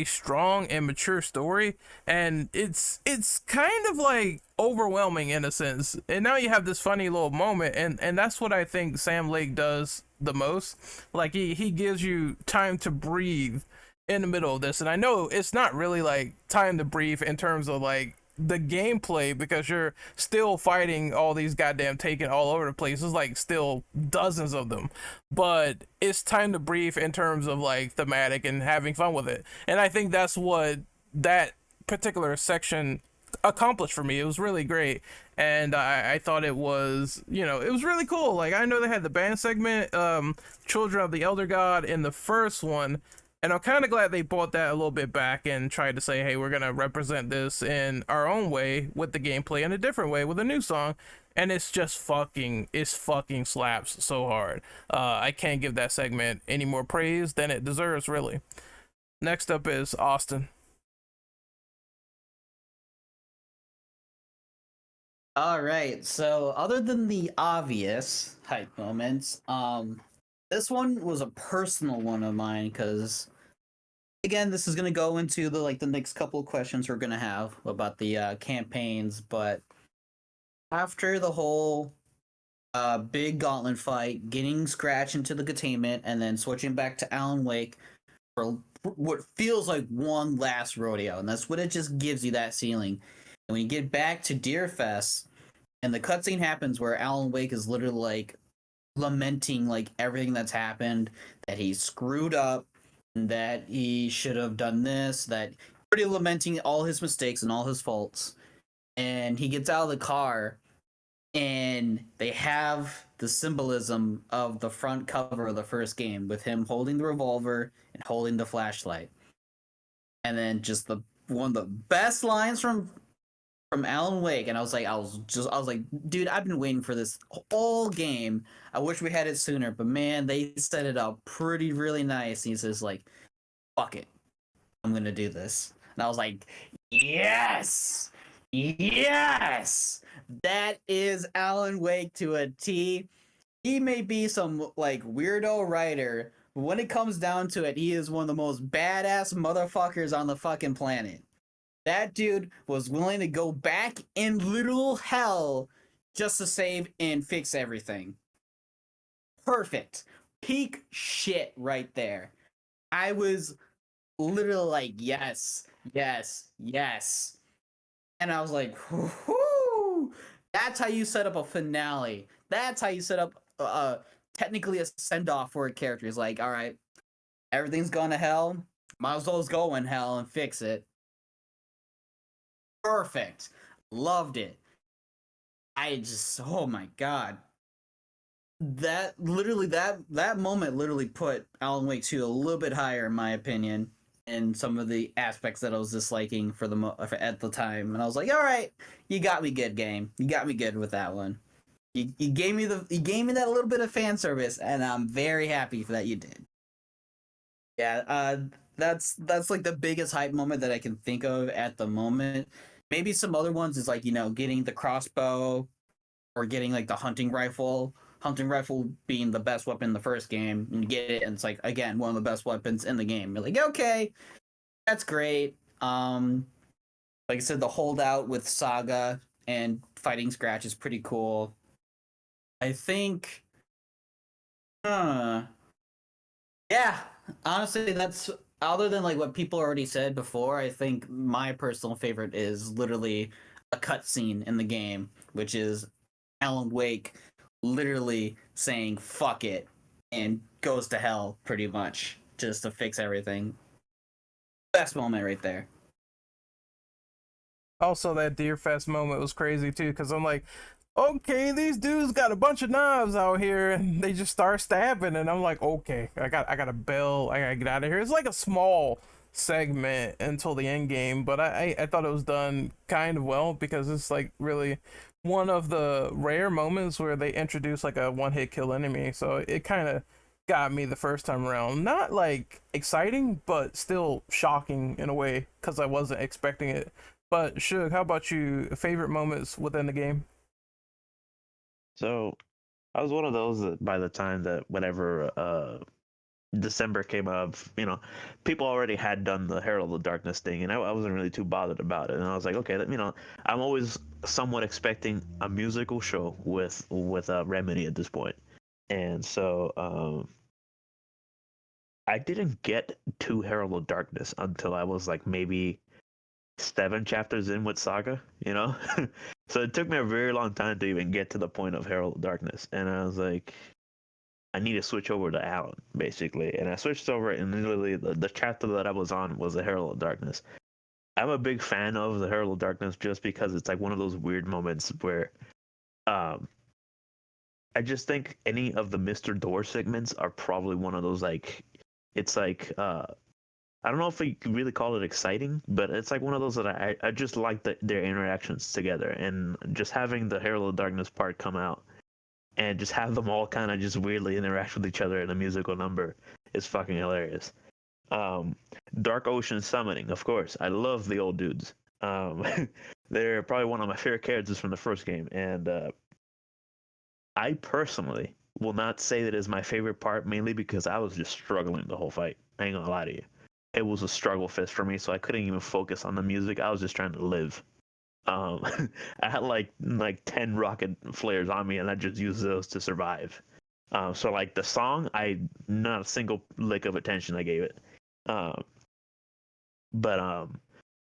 strong and mature story, and it's kind of like overwhelming in a sense. And now you have this funny little moment, and that's what I think Sam Lake does the most. Like, he gives you time to breathe in the middle of this. And I know it's not really like time to breathe in terms of like the gameplay, because you're still fighting all these goddamn Taken all over the place. There's like still dozens of them, but it's time to breathe in terms of like thematic and having fun with it. And I think that's what that particular section accomplished for me. It was really great, and I thought it was, it was really cool. Like, I know they had the band segment, Children of the Elder God, in the first one, and I'm kind of glad they brought that a little bit back and tried to say, hey, we're going to represent this in our own way with the gameplay, in a different way with a new song. And it's just fucking slaps so hard. I can't give that segment any more praise than it deserves, really. Next up is Austin. All right, so other than the obvious hype moments, this one was a personal one of mine, because again, this is going to go into the next couple of questions we're going to have about the campaigns. But after the whole big gauntlet fight, getting Scratch into the containment, and then switching back to Alan Wake for what feels like one last rodeo, and that's what it just gives you, that feeling. And when you get back to Deerfest, and the cutscene happens where Alan Wake is literally like lamenting like everything that's happened, that he screwed up, that he should have done this, that pretty lamenting all his mistakes and all his faults. And he gets out of the car, and they have the symbolism of the front cover of the first game with him holding the revolver and holding the flashlight. And then just one of the best lines from Alan Wake, and I was like, dude, I've been waiting for this whole game. I wish we had it sooner, but man, they set it up really nice. And he says like, fuck it, I'm gonna do this. And I was like, yes, that is Alan Wake to a T. He may be some like weirdo writer, but when it comes down to it, he is one of the most badass motherfuckers on the fucking planet. That dude was willing to go back in literal hell just to save and fix everything. Perfect. peak shit right there. I was literally like, yes, yes, yes. And I was like, whoo, that's how you set up a finale. That's how you set up technically a send off for a character. It's like, all right, everything's going to hell. Might as well just go in hell and fix it. Perfect. Loved it. I just, oh my god. That moment literally put Alan Wake 2 a little bit higher in my opinion and some of the aspects that I was disliking at the time, and I was like, all right, you got me good, game. You got me good with that one. You gave me that little bit of fan service, and I'm very happy for that you did. Yeah, that's like the biggest hype moment that I can think of at the moment. Maybe some other ones is like, getting the crossbow or getting like the hunting rifle. Hunting rifle being the best weapon in the first game, and you get it, and it's like, again, one of the best weapons in the game. You're like, okay, that's great. Like I said, the holdout with Saga and fighting Scratch is pretty cool. I think, yeah, honestly, that's other than like what people already said before. I think my personal favorite is literally a cutscene in the game, which is Alan Wake literally saying fuck it and goes to hell pretty much just to fix everything. Best moment right there. Also, that Deer Fest moment was crazy too, because I'm like, okay, these dudes got a bunch of knives out here, and they just start stabbing, and I'm like, okay, I got a bell, I gotta get out of here. It's like a small segment until the end game, but I thought it was done kind of well, because it's like really one of the rare moments where they introduce like a one-hit kill enemy, so it kind of got me the first time around. Not like exciting, but still shocking in a way, because I wasn't expecting it. But Shug, how about you? Favorite moments within the game? So I was one of those that by the time that whenever December came up, people already had done the Herald of Darkness thing, and I wasn't really too bothered about it. And I was like, okay, I'm always somewhat expecting a musical show with Remedy at this point, and so I didn't get to Herald of Darkness until I was like maybe 7 chapters in with Saga, so it took me a very long time to even get to the point of Herald of Darkness, and I was like, I need to switch over to Alan, basically. And I switched over, and literally the chapter that I was on was the Herald of Darkness. I'm a big fan of the Herald of Darkness just because it's like one of those weird moments where I just think any of the Mr. Door segments are probably one of those, like, it's like, I don't know if we could really call it exciting, but it's like one of those that I just like their interactions together. And just having the Herald of Darkness part come out and just have them all kind of just weirdly interact with each other in a musical number is fucking hilarious. Dark Ocean Summoning, of course. I love the old dudes. They're probably one of my favorite characters from the first game, and I personally will not say that is my favorite part, mainly because I was just struggling the whole fight. I ain't gonna lie to you. It was a struggle fest for me, so I couldn't even focus on the music. I was just trying to live. I had like 10 rocket flares on me, and I just used those to survive. So like the song, not a single lick of attention I gave it. But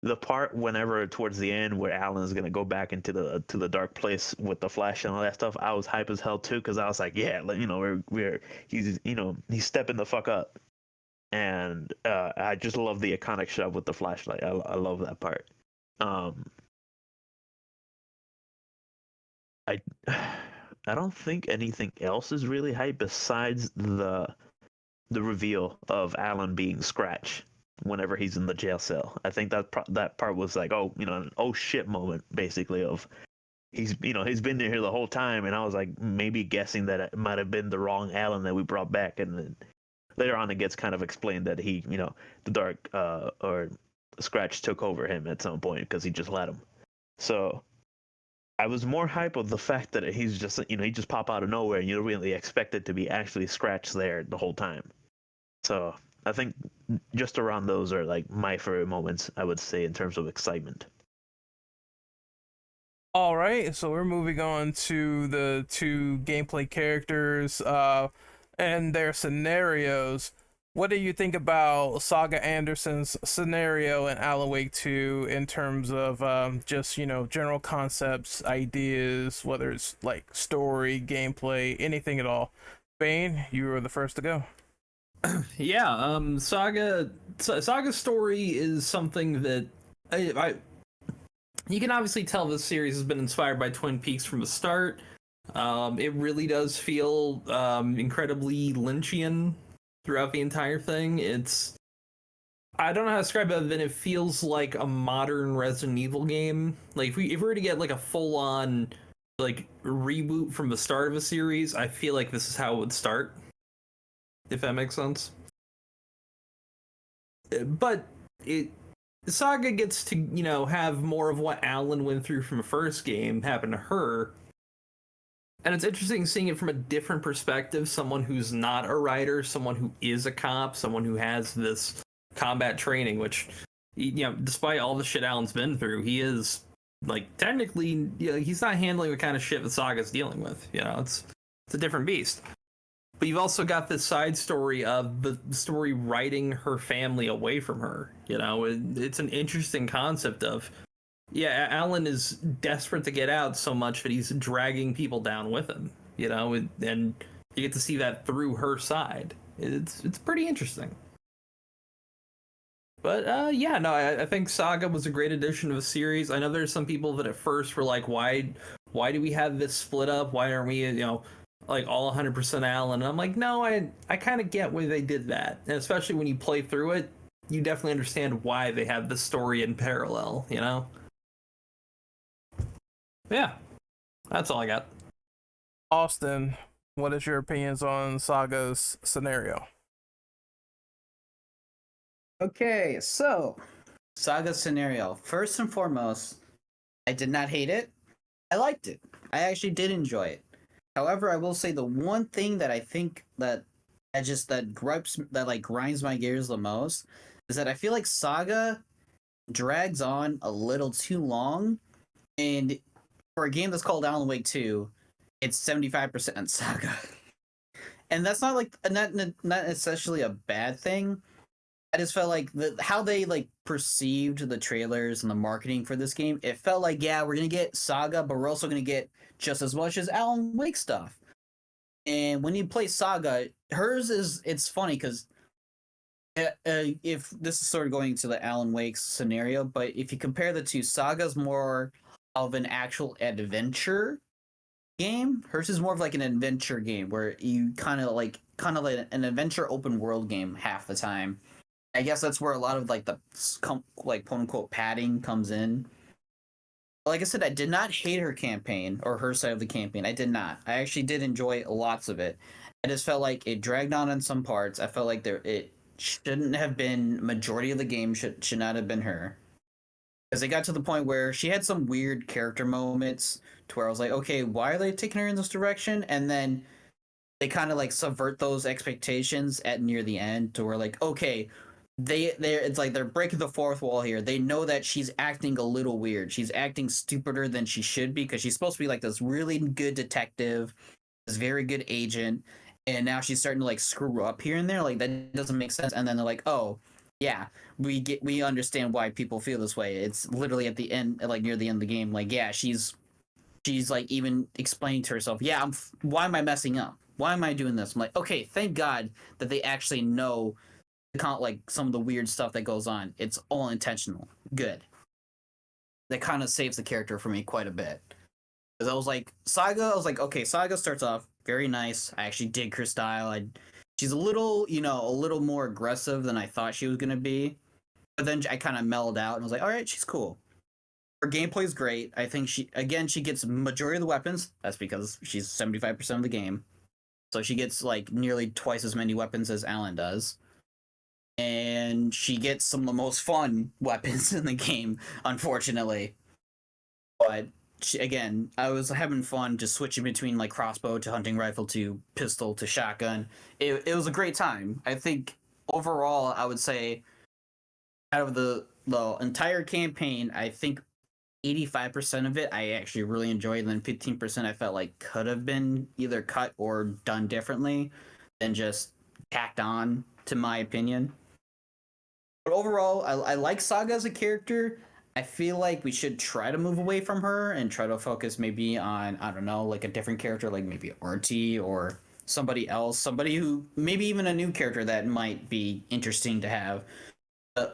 the part whenever towards the end where Alan's gonna go back into the dark place with the flash and all that stuff, I was hype as hell too, because I was like, yeah, he's stepping the fuck up, and I just love the iconic shot with the flashlight. I love that part. I I don't think anything else is really hype besides the reveal of Alan being Scratch whenever he's in the jail cell. I think that part was like, an oh shit moment, basically, of he's been here the whole time, and I was like maybe guessing that it might have been the wrong Alan that we brought back, and then later on it gets kind of explained that he, the Dark or Scratch took over him at some point because he just let him. So I was more hype of the fact that he's just, he just pop out of nowhere, and you don't really expect it to be actually Scratch there the whole time. So I think just around those are like my favorite moments, I would say, in terms of excitement. All right, so we're moving on to the two gameplay characters. and their scenarios, what do you think about Saga Anderson's scenario in Alan Wake 2 in terms of just, general concepts, ideas, whether it's like story, gameplay, anything at all? Bane, you were the first to go. Yeah, Saga's story is something that you can obviously tell this series has been inspired by Twin Peaks from the start. It really does feel incredibly Lynchian throughout the entire thing. I don't know how to describe it, but it feels like a modern Resident Evil game. Like if we were to get like a full on like reboot from the start of a series, I feel like this is how it would start. If that makes sense. But Saga gets to, have more of what Alan went through from the first game happen to her. And it's interesting seeing it from a different perspective, someone who's not a writer, someone who is a cop, someone who has this combat training, which, despite all the shit Alan's been through, he is, like, technically, he's not handling the kind of shit that Saga's dealing with. It's a different beast. But you've also got this side story of the story writing her family away from her. It's an interesting concept of, Alan is desperate to get out so much that he's dragging people down with him, and you get to see that through her side. It's pretty interesting. But I think Saga was a great addition to the series. I know there's some people that at first were like, why do we have this split up? Why aren't we, like all 100% Alan? And I'm like, no, I kind of get why they did that. And especially when you play through it, you definitely understand why they have this story in parallel, Yeah, that's all I got. Austin, what is your opinions on Saga's scenario? Okay, so Saga scenario. First and foremost, I did not hate it. I liked it. I actually did enjoy it. However, I will say the one thing that I think that grinds my gears the most is that I feel like Saga drags on a little too long, and for a game that's called Alan Wake 2, it's 75% Saga. And that's not not essentially a bad thing. I just felt like how they perceived the trailers and the marketing for this game, it felt like, yeah, we're gonna get Saga, but we're also gonna get just as much as Alan Wake stuff. And when you play Saga, it's funny because if this is sort of going to the Alan Wake scenario, but if you compare the two, Saga's more of an actual adventure game. Hers is more of like an adventure game where you kind of like an adventure open world game half the time. I guess that's where a lot of the quote unquote padding comes in. Like I said, I did not hate her campaign or her side of the campaign. I did not. I actually did enjoy lots of it. I just felt like it dragged on in some parts. I felt like it shouldn't have been, majority of the game should not have been her. Because it got to the point where she had some weird character moments to where I was like, okay, why are they taking her in this direction? And then they kind of subvert those expectations at near the end to where okay, it's like they're breaking the fourth wall here. They know that she's acting a little weird. She's acting stupider than she should be because she's supposed to be this really good detective, this very good agent, and now she's starting to screw up here and there. That doesn't make sense. And then they're like, oh yeah, we understand why people feel this way. It's literally at the end, near the end of the game. She's even explaining to herself, yeah, why am I messing up? Why am I doing this? I'm like, okay, thank God that they actually know some of the weird stuff that goes on. It's all intentional. Good. That kind of saves the character for me quite a bit. Because I was like, Saga, okay, Saga starts off very nice. I actually dig her style. She's a little more aggressive than I thought she was going to be. But then I kind of mellowed out and was like, all right, she's cool. Her gameplay is great. I think she gets majority of the weapons. That's because she's 75% of the game. So she gets nearly twice as many weapons as Alan does. And she gets some of the most fun weapons in the game, unfortunately. But I was having fun just switching between crossbow to hunting rifle to pistol to shotgun. It was a great time. I think overall, I would say out of the entire campaign, I think 85% of it I actually really enjoyed, and then 15% I felt could have been either cut or done differently. than just tacked on, to my opinion. But overall, I like Saga as a character. I feel like we should try to move away from her and try to focus maybe on, I don't know, like a different character, like maybe Artie or somebody else, somebody who maybe even a new character that might be interesting to have.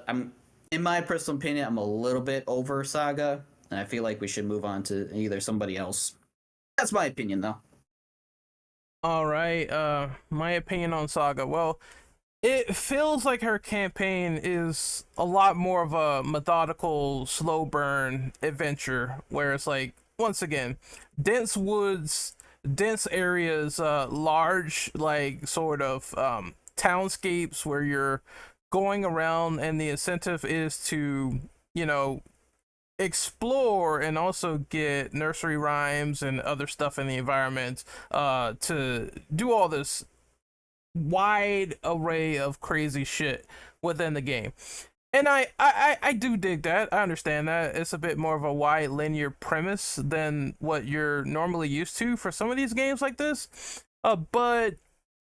I'm, in my personal opinion, I'm a little bit over Saga, and I feel like we should move on to either somebody else. That's my opinion, though. All right, my opinion on Saga. Well, it feels like her campaign is a lot more of a methodical, slow burn adventure, where it's like, once again, dense woods, dense areas, large, like, sort of townscapes where you're going around, and the incentive is to, you know, explore and also get nursery rhymes and other stuff in the environment, to do all this wide array of crazy shit within the game. And I do dig that. I understand that it's a bit more of a wide linear premise than what you're normally used to for some of these games like this. But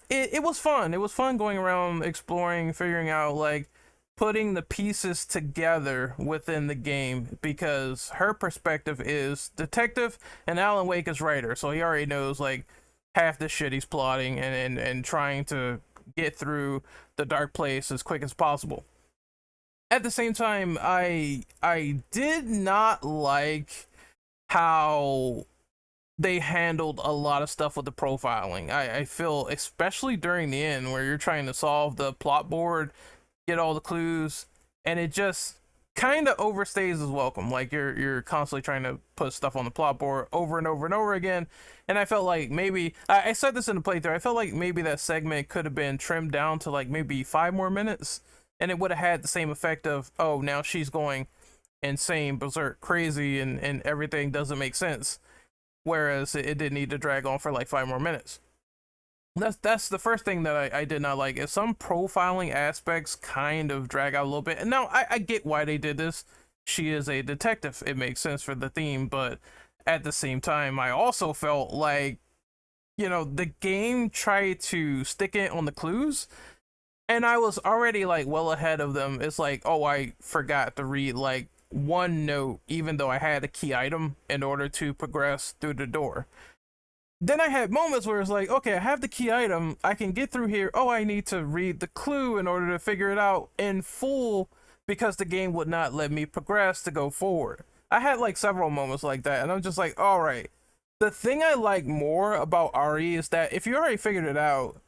it was fun. It was fun going around exploring, figuring out, like, putting the pieces together within the game, because her perspective is detective and Alan Wake is writer, so he already knows, like, half the shit he's plotting and trying to get through the dark place as quick as possible. At the same time, I did not like how they handled a lot of stuff with the profiling. I feel, especially during the end, where you're trying to solve the plot board, get all the clues, and it just kind of overstays as welcome. Like, you're constantly trying to put stuff on the plot board over and over and over again. And I felt like maybe I said this in the playthrough, I felt like maybe that segment could have been trimmed down to like maybe 5 more minutes, and it would have had the same effect of, oh, now she's going insane, berserk, crazy, and everything doesn't make sense, whereas it didn't need to drag on for like 5 more minutes. That's the first thing that I did not like, is some profiling aspects kind of drag out a little bit. And now I get why they did this. She is a detective. It makes sense for the theme, but at the same time, I also felt like, you know, the game tried to stick it on the clues, and I was already like well ahead of them. It's like, oh, I forgot to read like one note, even though I had a key item in order to progress through the door. Then I had moments where it's like, okay, I have the key item, I can get through here. Oh, I need to read the clue in order to figure it out in full, because the game would not let me progress to go forward. I had like several moments like that, and I'm just like, all right. The thing I like more about RE is that if you already figured it out,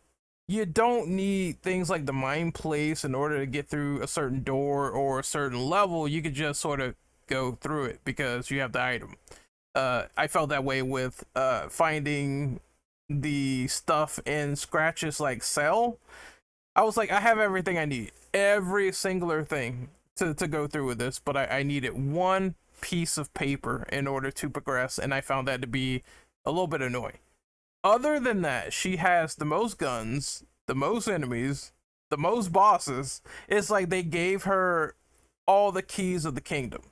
you don't need things like the mind place in order to get through a certain door or a certain level. You could just sort of go through it because you have the item. I felt that way with finding the stuff in Scratch's like cell. I was like, I have everything I need, every singular thing to go through with this, but I needed one piece of paper in order to progress, and I found that to be a little bit annoying. Other than that, she has the most guns, the most enemies, the most bosses. It's like they gave her all the keys of the kingdom.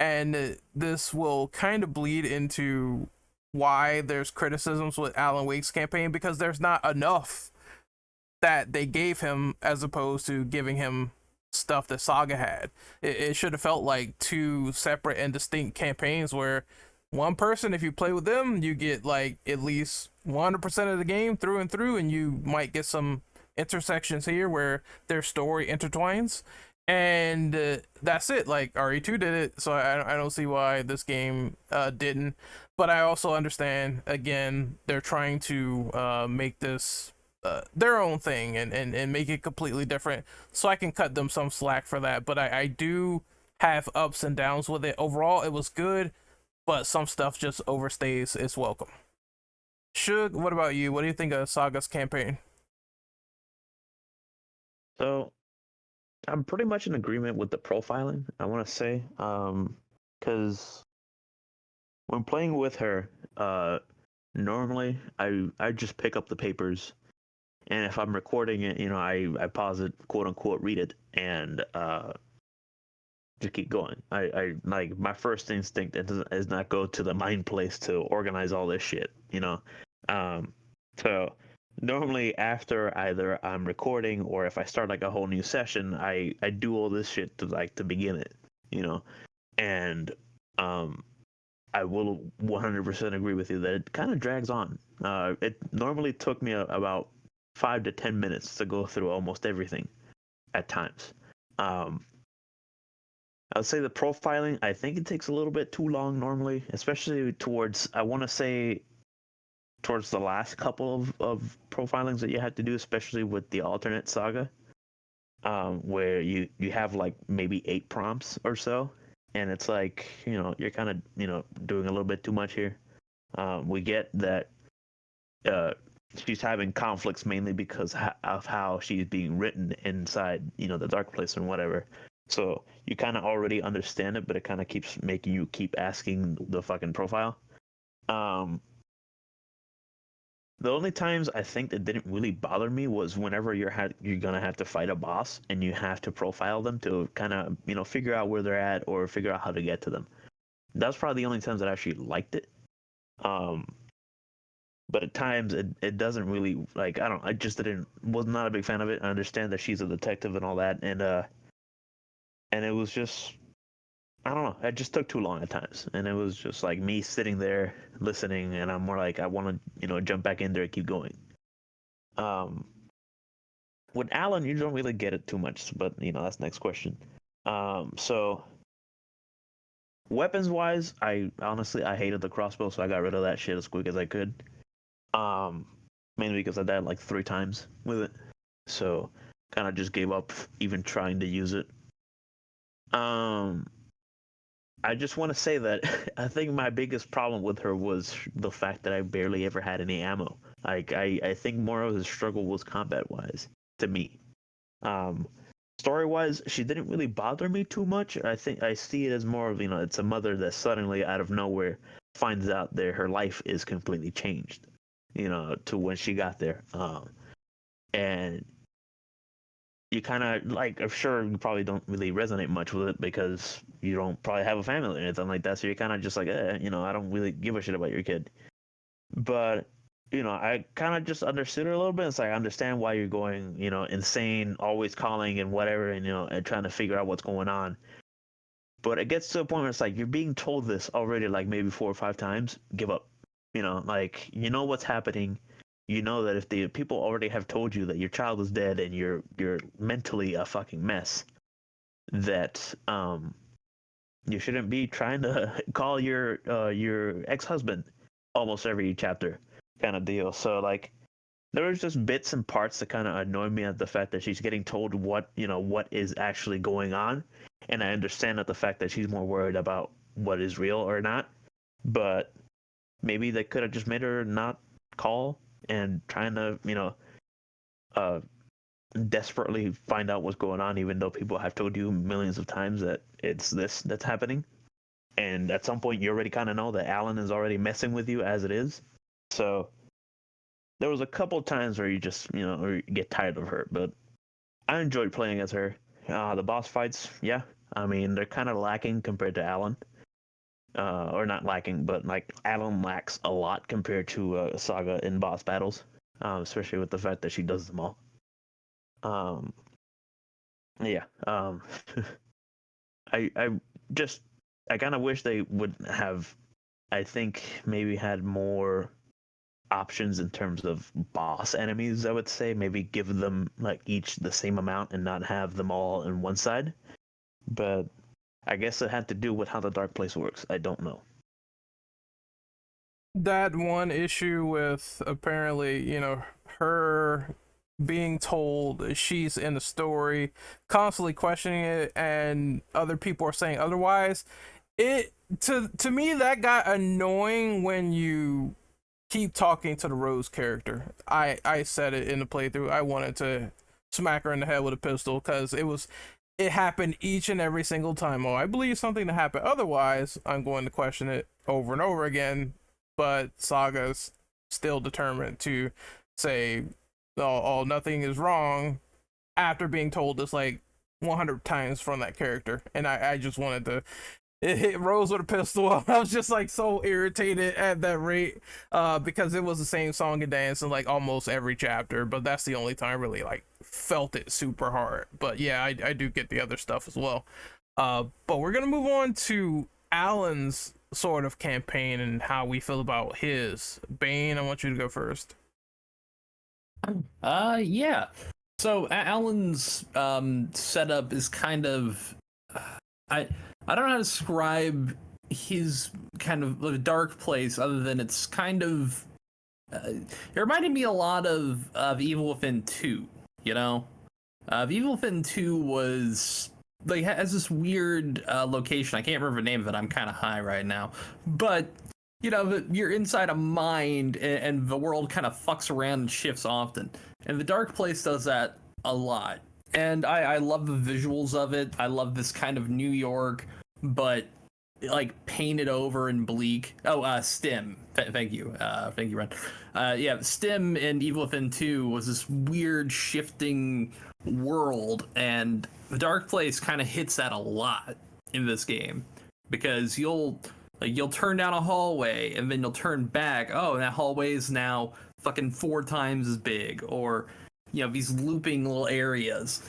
And this will kind of bleed into why there's criticisms with Alan Wake's campaign, because there's not enough that they gave him as opposed to giving him stuff that Saga had. It should have felt like 2 separate and distinct campaigns, where one person, if you play with them, you get like at least 100% of the game through and through, and you might get some intersections here where their story intertwines. And that's it. Like, RE2 did it, so I don't see why this game didn't. But I also understand, again, they're trying to make this their own thing and make it completely different, so I can cut them some slack for that. But I do have ups and downs with it. Overall, it was good, but some stuff just overstays its welcome. Shug, what about you? What do you think of Saga's campaign? So I'm pretty much in agreement with the profiling, I want to say, because when playing with her, normally I just pick up the papers, and if I'm recording it, you know, I pause it, quote unquote, read it, and just keep going. I like, my first instinct is not go to the mind place to organize all this shit, you know. So normally after either I'm recording or if I start like a whole new session, I do all this shit to begin it, you know, and um I will 100% agree with you that it kind of drags on. It normally took me about 5 to 10 minutes to go through almost everything at times. Um, I would say the profiling, I think it takes a little bit too long normally, especially towards, I want to say, towards the last couple of profilings that you had to do, especially with the alternate saga, where you have like maybe 8 prompts or so. And it's like, you're kind of, doing a little bit too much here. We get that uh, she's having conflicts mainly because of how she's being written inside, the dark place and whatever. So you kind of already understand it, but it kind of keeps making you keep asking the fucking profile. Um, the only times I think that didn't really bother me was whenever you're gonna have to fight a boss and you have to profile them to kind of figure out where they're at or figure out how to get to them. That's probably the only times that I actually liked it. Um, but at times it doesn't really like I just didn't was not a big fan of it. I understand that she's a detective and all that, and it was just I don't know. It just took too long at times, and it was just like me sitting there listening, and I'm more like I want to jump back in there and keep going. Um, with Alan, you don't really get it too much, but that's the next question. So weapons wise, I honestly I hated the crossbow, so I got rid of that shit as quick as I could. Um, Mainly because I died like 3 times with it, so kind of just gave up even trying to use it. Um, I just want to say that I think my biggest problem with her was the fact that I barely ever had any ammo. Like I think more of the struggle was combat wise to me. Um, Story wise, she didn't really bother me too much. I think I see it as more of it's a mother that suddenly out of nowhere finds out that her life is completely changed. To when she got there. And you kind of like I'm sure you probably don't really resonate much with it because you don't probably have a family or anything like that, so you're kind of just like I don't really give a shit about your kid. But I kind of just understood her a little bit. It's like I understand why you're going insane, always calling and whatever, and trying to figure out what's going on. But it gets to a point where it's like you're being told this already like maybe 4 or 5 times. Give up. Like what's happening. You know that if the people already have told you that your child is dead and you're mentally a fucking mess, that you shouldn't be trying to call your ex-husband almost every chapter kind of deal. So like there was just bits and parts that kind of annoyed me at the fact that she's getting told what is actually going on, and I understand that the fact that she's more worried about what is real or not, but maybe they could have just made her not call and trying to uh desperately find out what's going on, even though people have told you millions of times that it's this that's happening. And at some point, you already kind of know that Alan is already messing with you as it is. So there was a couple of times where you just or you get tired of her, but I enjoyed playing as her. The boss fights, yeah, I mean they're kind of lacking compared to Alan. Or not lacking, but like Alan lacks a lot compared to Saga in boss battles, especially with the fact that she does them all. Um, yeah. I just I kind of wish they would have. I think maybe had more options in terms of boss enemies. I would say maybe give them like each the same amount and not have them all in one side. But I guess it had to do with how the dark place works. I don't know. That one issue with apparently, her being told she's in the story, constantly questioning it, and other people are saying otherwise. It to me that got annoying when you keep talking to the Rose character. I said it in the playthrough. I wanted to smack her in the head with a pistol because it happened each and every single time. Oh, I believe something to happen. Otherwise, I'm going to question it over and over again. But Saga's still determined to say, oh, nothing is wrong after being told this like 100 times from that character. And I just wanted to it hit Rose with a pistol. I was just like so irritated at that rate, because it was the same song and dance in like almost every chapter, but that's the only time I really like felt it super hard. But yeah, I do get the other stuff as well. But we're gonna move on to Alan's sort of campaign and how we feel about his. Bane, I want you to go first. Yeah. So Alan's setup is kind of I don't know how to describe his kind of dark place other than it's kind of it reminded me a lot of Evil Within 2, you know? Evil Within 2 was like has this weird location. I can't remember the name of it. I'm kind of high right now. But you know, you're inside a mind and the world kind of fucks around and shifts often. And the Dark Place does that a lot. And I love the visuals of it. I love this kind of New York, but like painted over and bleak. Oh, Stim. Thank you. Thank you, Ren. Yeah, Stim in Evil Within 2 was this weird shifting world, and the Dark Place kind of hits that a lot in this game because you'll turn down a hallway and then you'll turn back. Oh, and that hallway is now fucking 4 times as big, or you know, these looping little areas.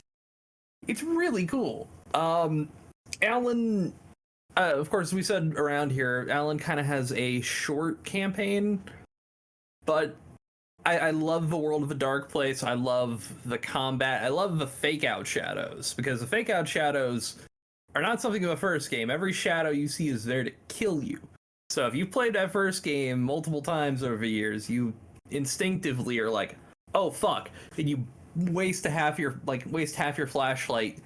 It's really cool. Alan, of course, we said around here, Alan kind of has a short campaign, but I love the world of the Dark Place. I love the combat. I love the fake out shadows, because the fake out shadows are not something in the first game. Every shadow you see is there to kill you. So if you've played that first game multiple times over the years, you instinctively are like, oh fuck, and you waste half your flashlight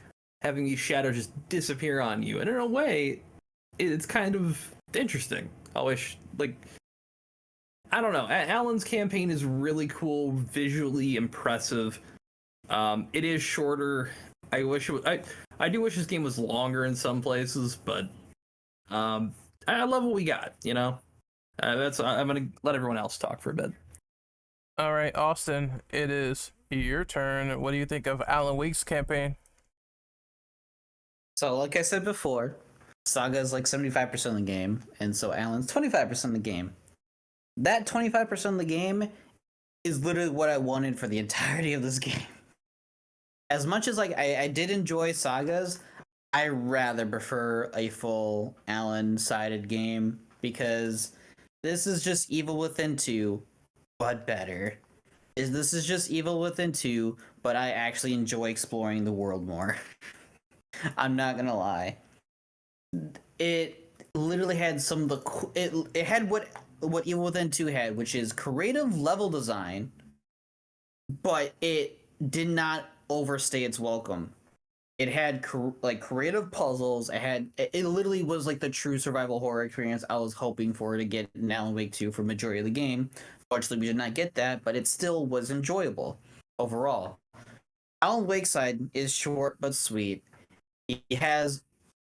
having these shadows just disappear on you. And in a way, it's kind of interesting. I wish, like, I don't know. Alan's campaign is really cool, visually impressive. It is shorter. I wish it was, I do wish this game was longer in some places, but I love what we got. You know, I'm gonna let everyone else talk for a bit. All right, Austin, it is your turn. What do you think of Alan Wake's campaign? So, like I said before, Saga is like 75% of the game, and so Alan's 25% of the game. That 25% of the game is literally what I wanted for the entirety of this game. As much as like I did enjoy Sagas, I rather prefer a full Alan-sided game, because this is just Evil Within 2, but better. This is just Evil Within 2, but I actually enjoy exploring the world more. I'm not gonna lie. It literally had some of the it had what Evil Within 2 had, which is creative level design, but it did not overstay its welcome. It had creative puzzles. It literally was like the true survival horror experience I was hoping for to get in Alan Wake 2 for majority of the game. Fortunately, we did not get that, but it still was enjoyable overall. Alan Wake's side is short but sweet. He has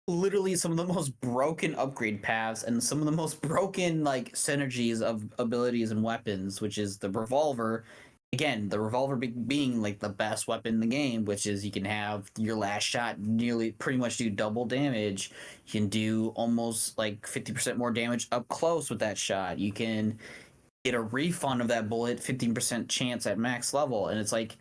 literally some of the most broken upgrade paths and some of the most broken like synergies of abilities and weapons, which is the revolver. Again, the revolver being like the best weapon in the game, which is you can have your last shot nearly pretty much do double damage. You can do almost like 50% more damage up close with that shot. You can get a refund of that bullet, 15% chance at max level. And it's like,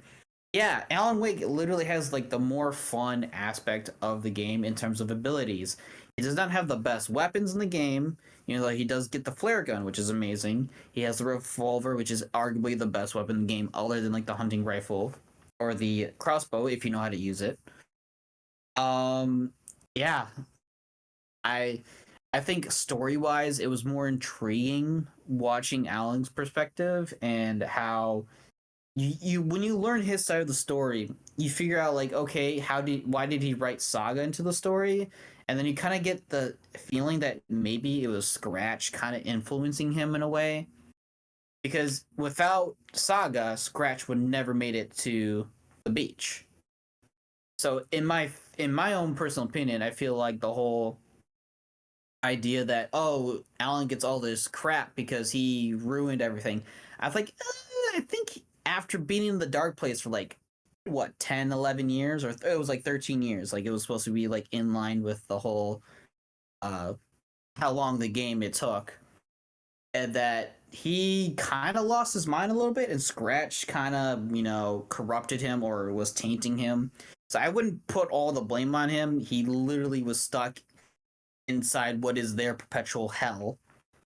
yeah, Alan Wake literally has like the more fun aspect of the game in terms of abilities. He does not have the best weapons in the game. You know, like he does get the flare gun, which is amazing. He has the revolver, which is arguably the best weapon in the game, other than like the hunting rifle or the crossbow, if you know how to use it. Yeah, I think story-wise, it was more intriguing watching Alan's perspective and how you when you learn his side of the story, you figure out like, okay, why did he write Saga into the story? And then you kind of get the feeling that maybe it was Scratch kind of influencing him in a way. Because without Saga, Scratch would never made it to the beach. So in my own personal opinion, I feel like the whole idea that, oh, Alan gets all this crap because he ruined everything. I think after being in the Dark Place for like, what, 10, 11 years? Or it was like 13 years. Like, it was supposed to be like in line with the whole how long the game it took, and that he kind of lost his mind a little bit, and Scratch kind of, corrupted him or was tainting him. So I wouldn't put all the blame on him. He literally was stuck inside what is their perpetual hell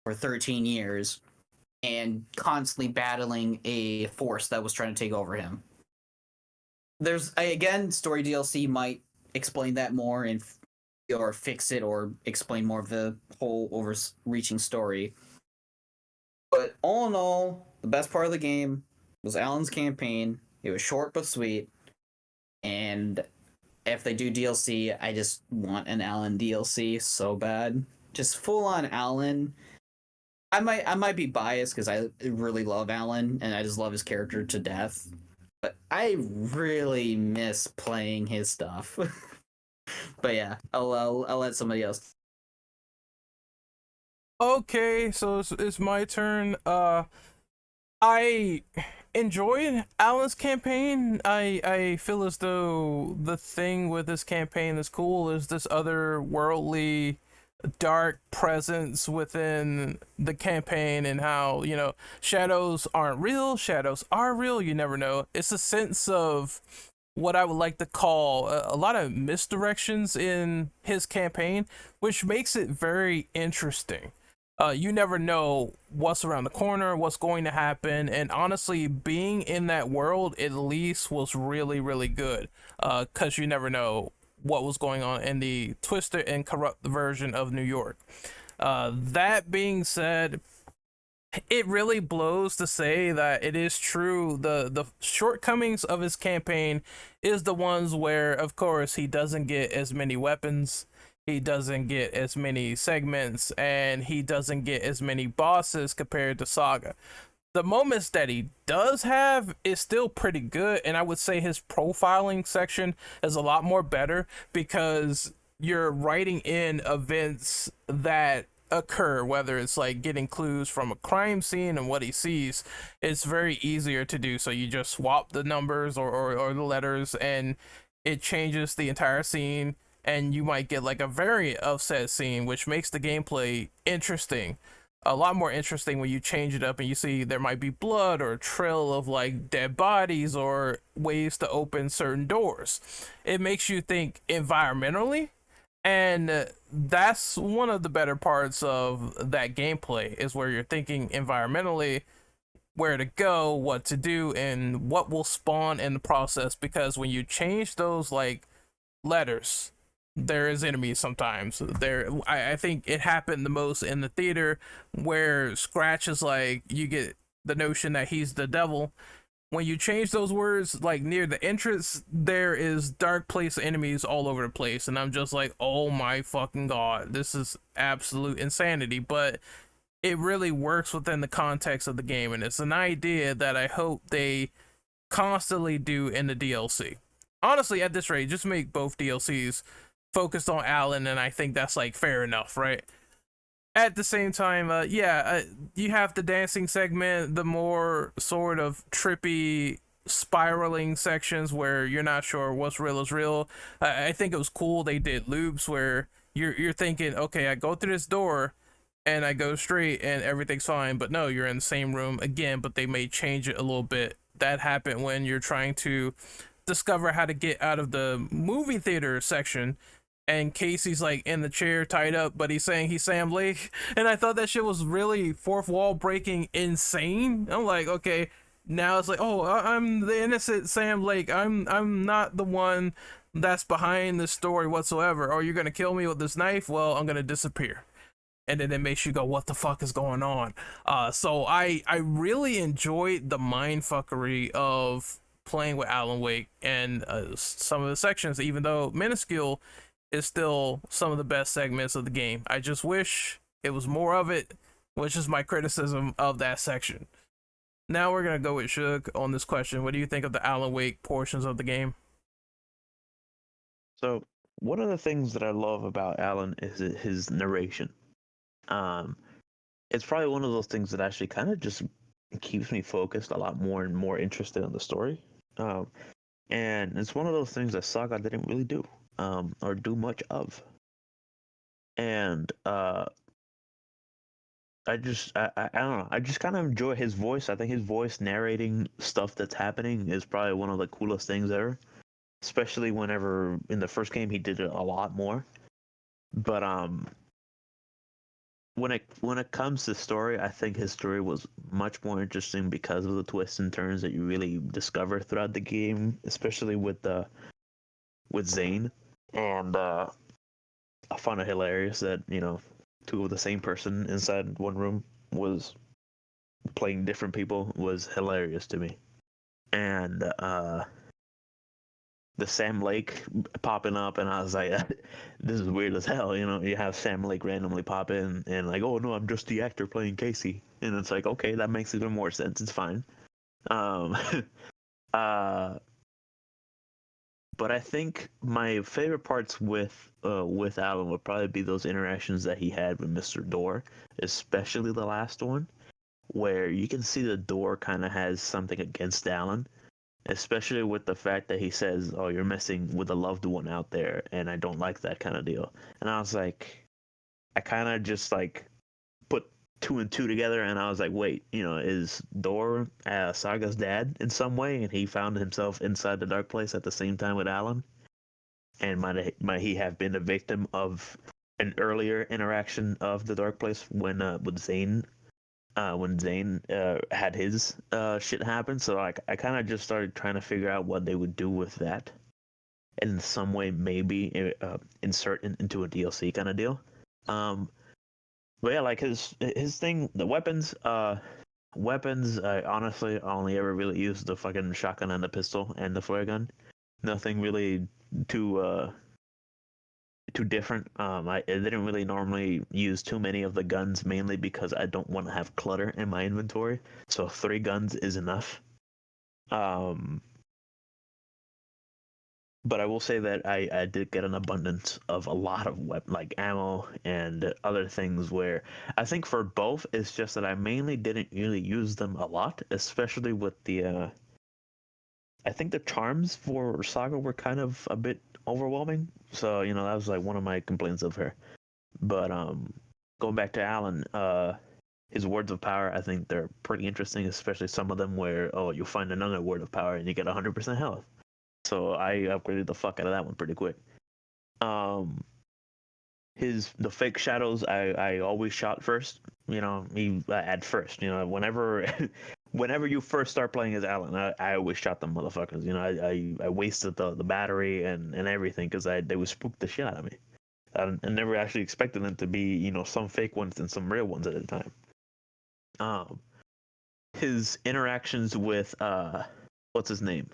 for 13 years and constantly battling a force that was trying to take over him. There's, again, story DLC might explain that more and or fix it or explain more of the whole overreaching story. But all in all, the best part of the game was Alan's campaign. It was short but sweet. And if they do DLC, I just want an Alan DLC so bad. Just full on Alan. I might be biased because I really love Alan and I just love his character to death. But I really miss playing his stuff. But yeah, I'll let somebody else. Okay, so it's my turn. I enjoyed Alan's campaign. I feel as though the thing with this campaign that's cool is this otherworldly dark presence within the campaign, and how, shadows aren't real, shadows are real, you never know. It's a sense of what I would like to call a lot of misdirections in his campaign, which makes it very interesting. You never know what's around the corner, what's going to happen, and honestly, being in that world at least was really, really good, because you never know what was going on in the twisted and corrupt version of New York. That being said, it really blows to say that it is true. The shortcomings of his campaign is the ones where, of course, he doesn't get as many weapons, he doesn't get as many segments, and he doesn't get as many bosses compared to Saga. The moments that he does have is still pretty good, and I would say his profiling section is a lot more better because you're writing in events that occur, whether it's like getting clues from a crime scene and what he sees. It's very easier to do, so you just swap the numbers or the letters and it changes the entire scene, and you might get like a variant of said scene, which makes the gameplay interesting, a lot more interesting when you change it up and you see there might be blood or a trail of like dead bodies or ways to open certain doors. It makes you think environmentally, and that's one of the better parts of that gameplay, is where you're thinking environmentally, where to go, what to do, and what will spawn in the process. Because when you change those like letters, there is enemies sometimes there. I think it happened the most in the theater, where Scratch is like, you get the notion that he's the devil. When you change those words, like near the entrance, there is dark place enemies all over the place, and I'm just like, oh my fucking god, this is absolute insanity. But it really works within the context of the game, and it's an idea that I hope they constantly do in the DLC. Honestly, at this rate, just make both DLCs focused on Alan, and I think that's like fair enough, right? At the same time, you have the dancing segment, the more sort of trippy spiraling sections where you're not sure what's real is real. I think it was cool they did loops where you're thinking, okay, I go through this door and I go straight and everything's fine, but no, you're in the same room again, but they may change it a little bit. That happened when you're trying to discover how to get out of the movie theater section, and Casey's like in the chair tied up, but he's saying he's Sam Lake, and I thought that shit was really fourth wall breaking insane. I'm like, okay, now it's like, oh, I'm the innocent Sam Lake. I'm not the one that's behind this story whatsoever. Oh, you're gonna kill me with this knife? Well, I'm gonna disappear. And then it makes you go, what the fuck is going on? So I really enjoyed the mindfuckery of playing with Alan Wake, and some of the sections, even though minuscule, is still some of the best segments of the game. I just wish it was more of it, which is my criticism of that section. Now we're gonna go with Shug on this question. What do you think of the Alan Wake portions of the game? So one of the things that I love about Alan is his narration. It's probably one of those things that actually kind of just keeps me focused a lot more and more interested in the story. And it's one of those things that Saga didn't really do, or do much of. and I don't know. I just kind of enjoy his voice. I think his voice narrating stuff that's happening is probably one of the coolest things ever. Especially whenever in the first game he did it a lot more. But when it comes to story, I think his story was much more interesting because of the twists and turns that you really discover throughout the game, especially with Zane. And I found it hilarious that two of the same person inside one room was playing different people was hilarious to me. And the Sam Lake popping up, and I was like, this is weird as hell. You have Sam Lake randomly pop in and like, oh no, I'm just the actor playing Casey, and it's like, okay, that makes even more sense. It's fine. Um, uh, but I think my favorite parts with Alan would probably be those interactions that he had with Mr. Door, especially the last one, where you can see the Door kind of has something against Alan, especially with the fact that he says, "Oh, you're messing with a loved one out there," and I don't like that kind of deal. And I was like, I kind of just like put two and two together, and I was like, wait, is Dor Saga's dad in some way, and he found himself inside the dark place at the same time with Alan, and might he have been a victim of an earlier interaction of the dark place with Zane when Zane had his shit happen. So like I kind of just started trying to figure out what they would do with that, and in some way maybe insert it into a DLC kind of deal. But yeah, like his thing, the weapons. Weapons. I honestly only ever really used the fucking shotgun and the pistol and the flare gun. Nothing really too too different. I didn't really normally use too many of the guns, mainly because I don't want to have clutter in my inventory. So 3 guns is enough. Um, but I will say that I did get an abundance of a lot of like ammo and other things. Where I think for both, it's just that I mainly didn't really use them a lot, especially with the. I think the charms for Saga were kind of a bit overwhelming. So that was like one of my complaints of her. But going back to Alan, his words of power, I think they're pretty interesting, especially some of them where you'll find another word of power and you get 100% health. So I upgraded the fuck out of that one pretty quick. The fake shadows, I always shot first. At first. Whenever whenever you first start playing as Alan, I always shot them motherfuckers. I wasted the battery and everything because they would spook the shit out of me. I never actually expected them to be, some fake ones and some real ones at a time. His interactions with what's his name?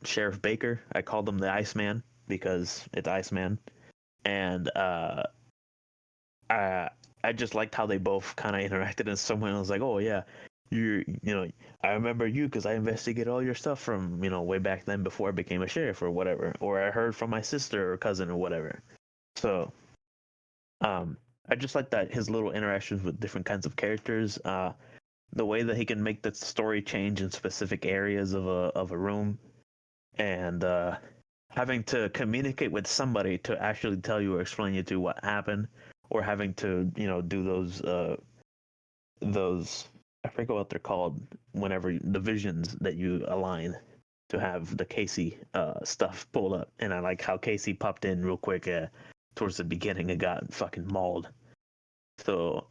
Sheriff Baker. I called him the Iceman because it's Iceman, and I just liked how they both kind of interacted in some way. I was like, oh yeah, I remember you because I investigated all your stuff from way back then before I became a sheriff or whatever, or I heard from my sister or cousin or whatever. So, I just like that his little interactions with different kinds of characters. The way that he can make the story change in specific areas of a room, and having to communicate with somebody to actually tell you or explain you to what happened, or having to do those I forget what they're called whenever the visions that you align to have the Casey stuff pulled up. And I like how Casey popped in real quick towards the beginning and got fucking mauled. So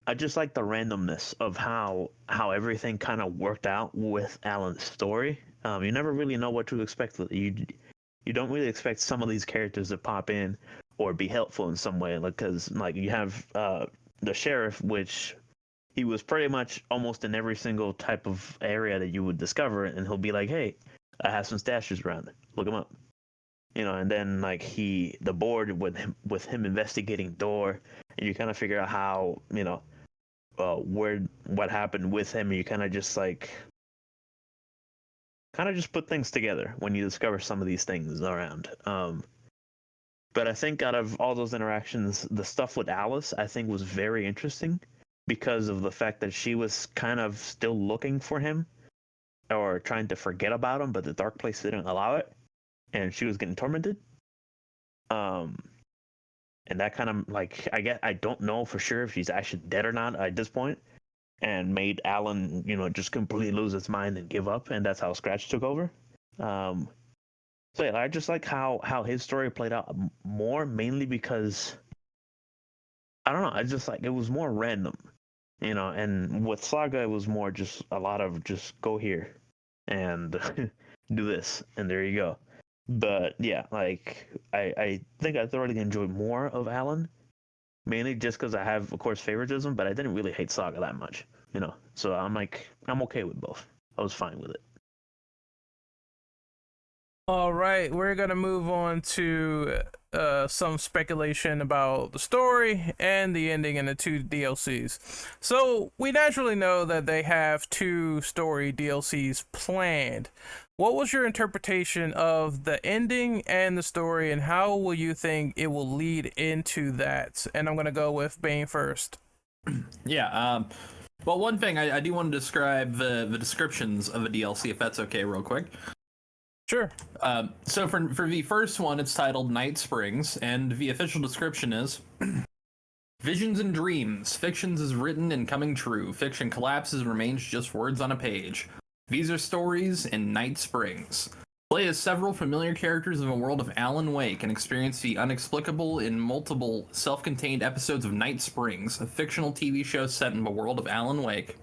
I just like the randomness of how everything kind of worked out with Alan's story. You never really know what to expect. You don't really expect some of these characters to pop in or be helpful in some way, because like you have the sheriff, which he was pretty much almost in every single type of area that you would discover, and he'll be like, "Hey, I have some stashes around. Look them up." And then like the board with him investigating Door, and you kind of figure out how what happened with him, and you kind of just put things together when you discover some of these things around. But I think out of all those interactions, the stuff with Alice, I think, was very interesting because of the fact that she was kind of still looking for him or trying to forget about him, but the dark place didn't allow it, and she was getting tormented. and that kind of like I don't know for sure if she's actually dead or not at this point, and made Alan just completely lose his mind and give up, and that's how Scratch took over. So yeah, I just like how his story played out more, mainly because I don't know, I just like it was more random, and with Saga it was more just a lot of just go here and do this and there you go. But yeah, like I think I thoroughly enjoyed more of Alan, mainly just because I have, of course, favoritism, but I didn't really hate Saga that much. So I'm okay with both. I was fine with it. All right, we're gonna move on to some speculation about the story and the ending in the two DLCs. So we naturally know that they have two story DLCs planned. What was your interpretation of the ending and the story, and how will you think it will lead into that? And I'm gonna go with Bane first. Yeah. Well, one thing I do want to describe the descriptions of a DLC, if that's okay, real quick. Sure. So for the first one, it's titled Night Springs, and the official description is Visions and dreams. Fictions is written and coming true. Fiction collapses and remains just words on a page. These are stories in Night Springs. Play as several familiar characters of a world of Alan Wake and experience the inexplicable in multiple self-contained episodes of Night Springs, a fictional TV show set in the world of Alan Wake.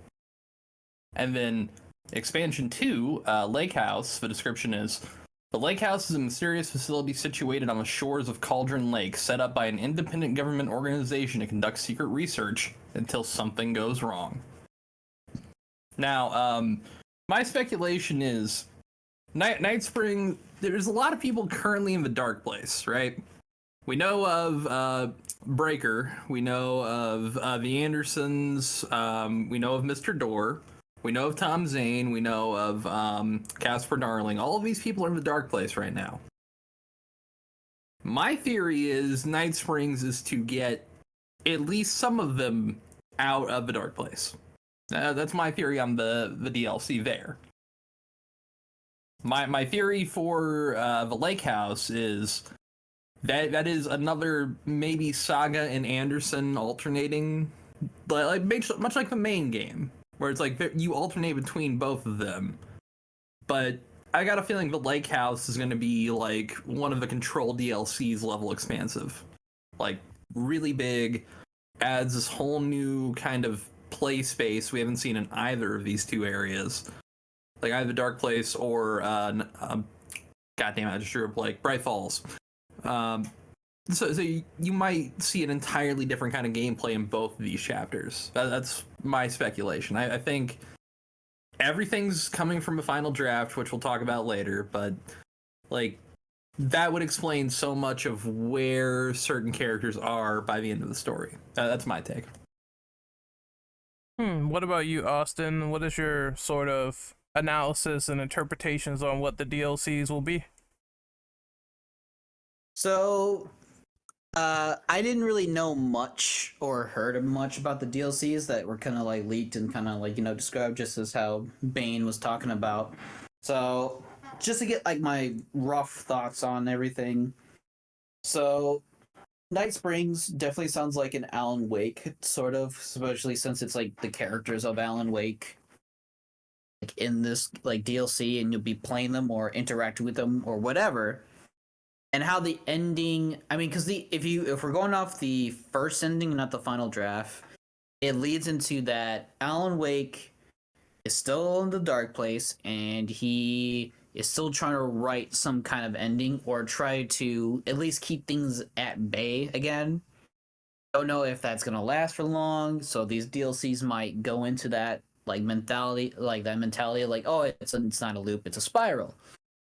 And then Expansion 2, Lake House, the description is, the Lake House is a mysterious facility situated on the shores of Cauldron Lake, set up by an independent government organization to conduct secret research until something goes wrong. Now, my speculation is, Night Spring, there's a lot of people currently in the Dark Place, right? We know of Breaker, we know of the Andersons, we know of Mr. Dorr, we know of Tom Zane, we know of Casper Darling. All of these people are in the Dark Place right now. My theory is Night Springs is to get at least some of them out of the Dark Place. That's my theory on the DLC there. My theory for the Lake House is that is another maybe Saga and Anderson alternating, like much like the main game, where it's like you alternate between both of them. But I got a feeling the Lake House is going to be like one of the Control DLCs level expansive, like really big, adds this whole new kind of play space we haven't seen in either of these two areas. Like either Dark Place or goddamn, I just drew up like Bright Falls. So you might see an entirely different kind of gameplay in both of these chapters. That's my speculation. I think everything's coming from a final draft, which we'll talk about later. But like that would explain so much of where certain characters are by the end of the story. That's my take. What about you, Austin? What is your sort of analysis and interpretations on what the DLCs will be? So, I didn't really know much or heard much about the DLCs that were kind of like leaked and kind of like, described just as how Bane was talking about. So, just to get like my rough thoughts on everything. So, Night Springs definitely sounds like an Alan Wake, sort of, especially since it's like the characters of Alan Wake like in this like DLC, and you'll be playing them or interacting with them or whatever. And how the ending, I mean, because if we're going off the first ending, not the final draft, it leads into that Alan Wake is still in the Dark Place, and he is still trying to write some kind of ending or try to at least keep things at bay again. Don't know if that's gonna last for long, so these DLCs might go into that mentality, like, oh, it's not a loop, it's a spiral.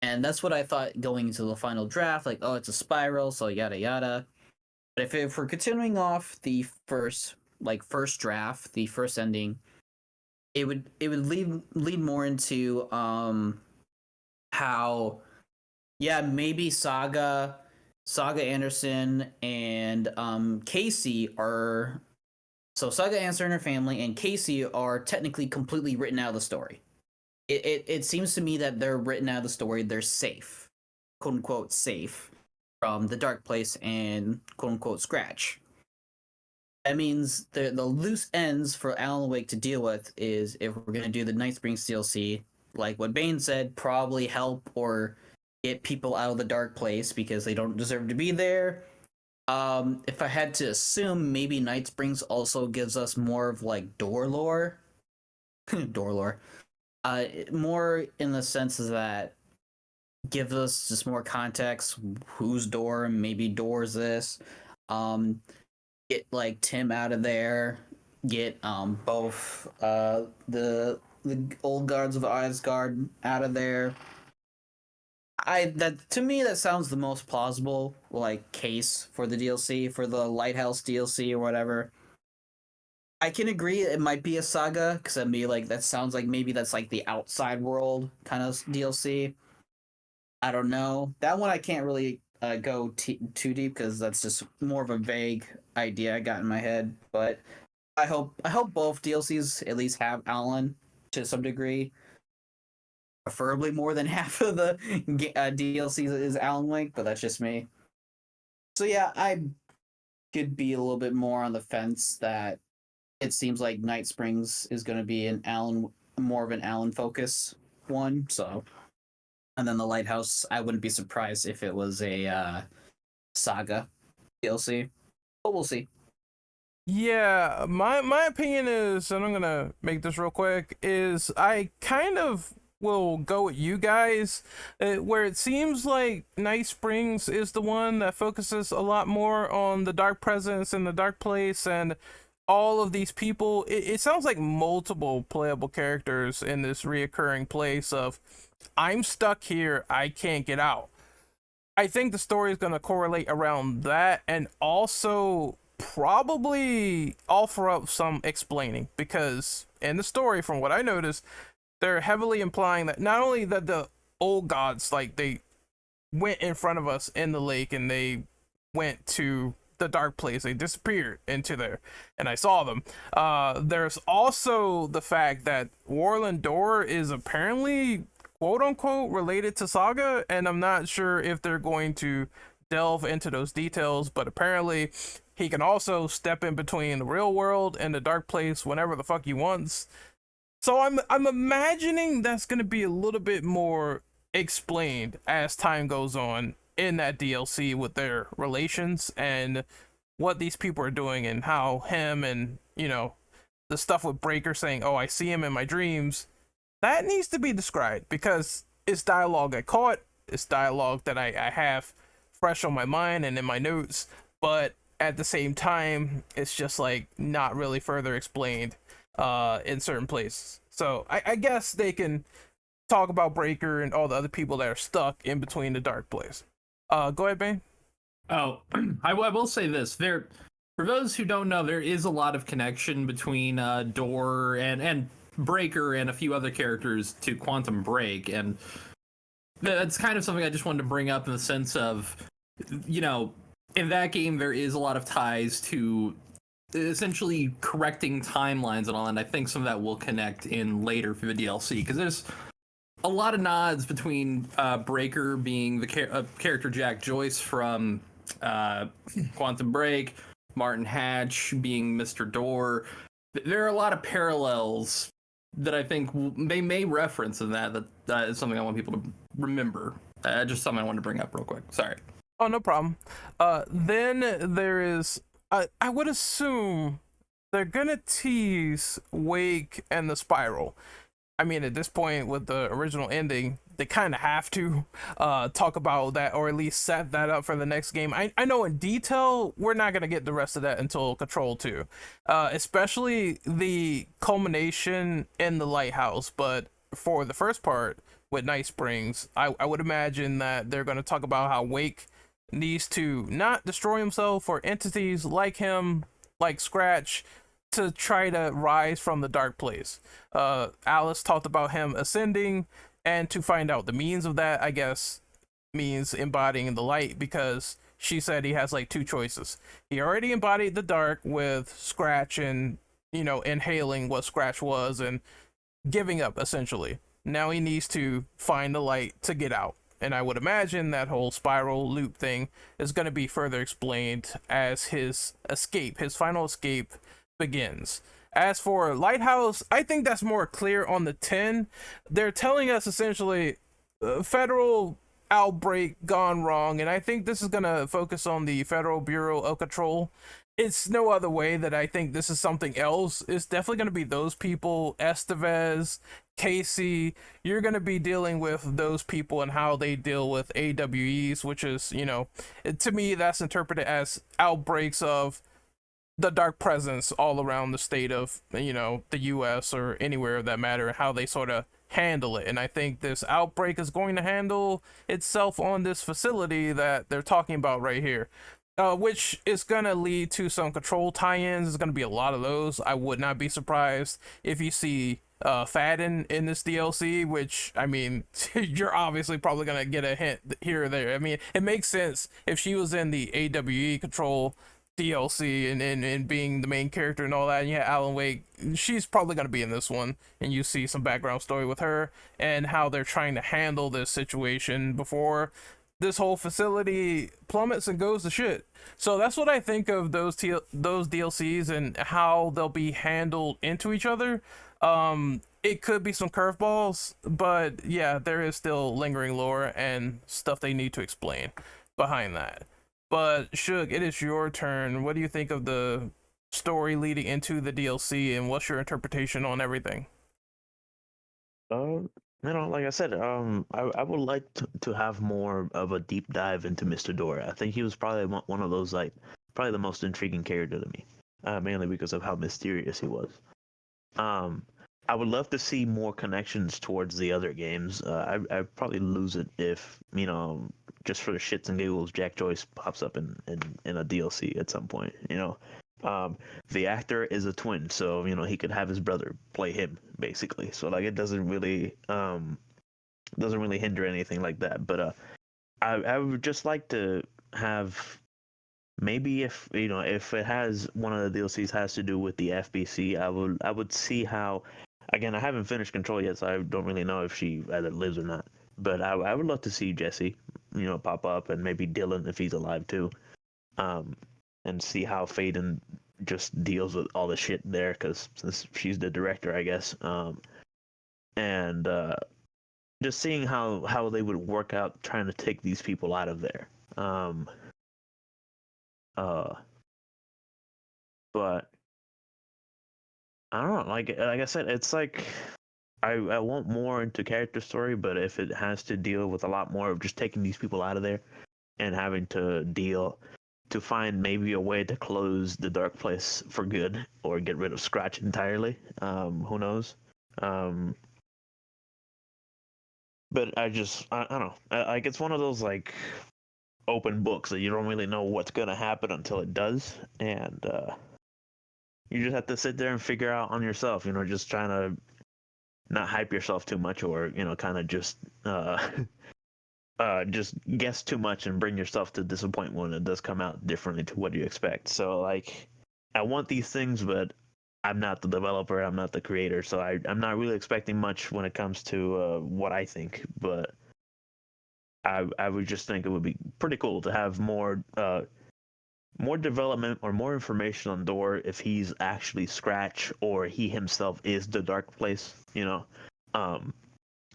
And that's what I thought going into the final draft, like, oh, it's a spiral, so yada yada. But if we're continuing off the first draft, the first ending, it would lead more into how, yeah, maybe Saga Anderson and Casey are, so Saga Anderson and her family and Casey are technically completely written out of the story. It seems to me that they're written out of the story. They're safe, quote unquote safe, from the Dark Place and quote unquote Scratch. That means the loose ends for Alan Wake to deal with is if we're gonna do the Night Springs DLC, like what Bane said, probably help or get people out of the Dark Place because they don't deserve to be there. If I had to assume, maybe Night Springs also gives us more of like door lore. Door lore. More in the sense that gives us just more context, whose door, maybe doors this. Get like Tim out of there, get both the old guards of Asgard out of there. That to me that sounds the most plausible like case for the DLC, for the Lighthouse DLC or whatever. I can agree it might be a Saga because I'd be like that sounds like maybe that's like the outside world kind of DLC. I don't know. That one I can't really go too deep because that's just more of a vague idea I got in my head. But I hope both DLCs at least have Alan to some degree. Preferably more than half of the DLCs is Alan Wake, but that's just me. So yeah, I could be a little bit more on the fence that it seems like Night Springs is going to be more of an Alan focus one. So. And then the Lighthouse, I wouldn't be surprised if it was a Saga DLC. But we'll see. Yeah, my opinion is, and I'm gonna make this real quick, is I kind of will go with you guys, where it seems like Night Springs is the one that focuses a lot more on the dark presence and the dark place and all of these people. It sounds like multiple playable characters in this reoccurring place of I'm stuck here, I can't get out. I think the story is going to correlate around that and also probably offer up some explaining, because in the story, from what I noticed, they're heavily implying that not only that the old gods, like they went in front of us in the lake and they went to the dark place, they disappeared into there and I saw them. There's also the fact that Warland Door is apparently quote unquote related to Saga, and I'm not sure if they're going to delve into those details, but apparently he can also step in between the real world and the dark place whenever the fuck he wants. So I'm imagining that's going to be a little bit more explained as time goes on in that DLC with their relations and what these people are doing and how him and, you know, the stuff with Breaker saying, oh, I see him in my dreams, that needs to be described, because it's dialogue I caught, it's dialogue that I have fresh on my mind and in my notes, but at the same time, it's just like not really further explained in certain places. So I guess they can talk about Breaker and all the other people that are stuck in between the dark place. Go ahead, Bane. Oh, I will say this. For those who don't know, there is a lot of connection between Door and Breaker and a few other characters to Quantum Break, and that's kind of something I just wanted to bring up in the sense of, you know, in that game there is a lot of ties to essentially correcting timelines and all, and I think some of that will connect in later for the DLC, because there's a lot of nods between Breaker being the character Jack Joyce from Quantum Break, Martin Hatch being Mr. Door. There are a lot of parallels that I think they may reference in that is something I want people to remember. Just something I wanted to bring up real quick. Sorry. Oh, no problem. Then there is, I would assume they're gonna tease Wake and the Spiral. I mean, at this point with the original ending, they kind of have to talk about that, or at least set that up for the next game. I know in detail we're not going to get the rest of that until Control 2, especially the culmination in the lighthouse. But for the first part with Night Springs, I would imagine that they're going to talk about how Wake needs to not destroy himself or entities like him, like Scratch, to try to rise from the dark place. Alice talked about him ascending, and to find out the means of that, I guess, means embodying the light, because she said he has like two choices. He already embodied the dark with Scratch and, you know, inhaling what Scratch was and giving up essentially. Now he needs to find the light to get out And I would imagine that whole spiral loop thing is going to be further explained as his final escape begins. As for Lighthouse, I think that's more clear on the 10. They're telling us essentially federal outbreak gone wrong, and I think this is going to focus on the Federal Bureau of Control. It's no other way that I think this is something else. It's definitely going to be those people, Estevez, Casey. You're going to be dealing with those people and how they deal with AWEs, which is, to me, that's interpreted as outbreaks of the dark presence all around the state of, the US or anywhere of that matter, and how they sort of handle it. And I think this outbreak is going to handle itself on this facility that they're talking about right here. Which is going to lead to some control tie-ins. There's going to be a lot of those. I would not be surprised if you see Fadden in this DLC, which, I mean, you're obviously probably going to get a hint here or there. I mean, it makes sense if she was in the AWE Control DLC and being the main character and all that, and you have Alan Wake, she's probably going to be in this one, and you see some background story with her and how they're trying to handle this situation before this whole facility plummets and goes to shit. So that's what I think of those DLCs and how they'll be handled into each other. It could be some curveballs, but yeah, there is still lingering lore and stuff they need to explain behind that. But Shug, it is your turn. What do you think of the story leading into the DLC, and what's your interpretation on everything? Like I said, I would like to have more of a deep dive into Mr. Dora. I think he was probably one of those, probably the most intriguing character to me, mainly because of how mysterious he was. I would love to see more connections towards the other games. I'd probably lose it if, just for the shits and giggles, Jack Joyce pops up in a DLC at some point, the actor is a twin, so he could have his brother play him basically. So it doesn't really hinder anything like that. But I would just like to have, maybe if it has, one of the DLCs has to do with the FBC, I would see how. Again, I haven't finished Control yet, so I don't really know if she either lives or not. But I would love to see Jesse, pop up, and maybe Dylan if he's alive too. And see how Faden just deals with all the shit there, because since she's the director, I guess. And just seeing how they would work out trying to take these people out of there. But I don't know. Like I said, it's like I want more into character story, but if it has to deal with a lot more of just taking these people out of there and having to find maybe a way to close the dark place for good or get rid of Scratch entirely, who knows? But I don't know. Like, it's one of those open books that you don't really know what's gonna happen until it does, and you just have to sit there and figure out on yourself. Just trying to not hype yourself too much, or kind of just guess too much and bring yourself to disappointment when it does come out differently to what you expect. So I want these things, but I'm not the developer, I'm not the creator, so I'm not really expecting much when it comes to what I think. But I would just think it would be pretty cool to have more development or more information on Door, if he's actually Scratch or he himself is the dark place.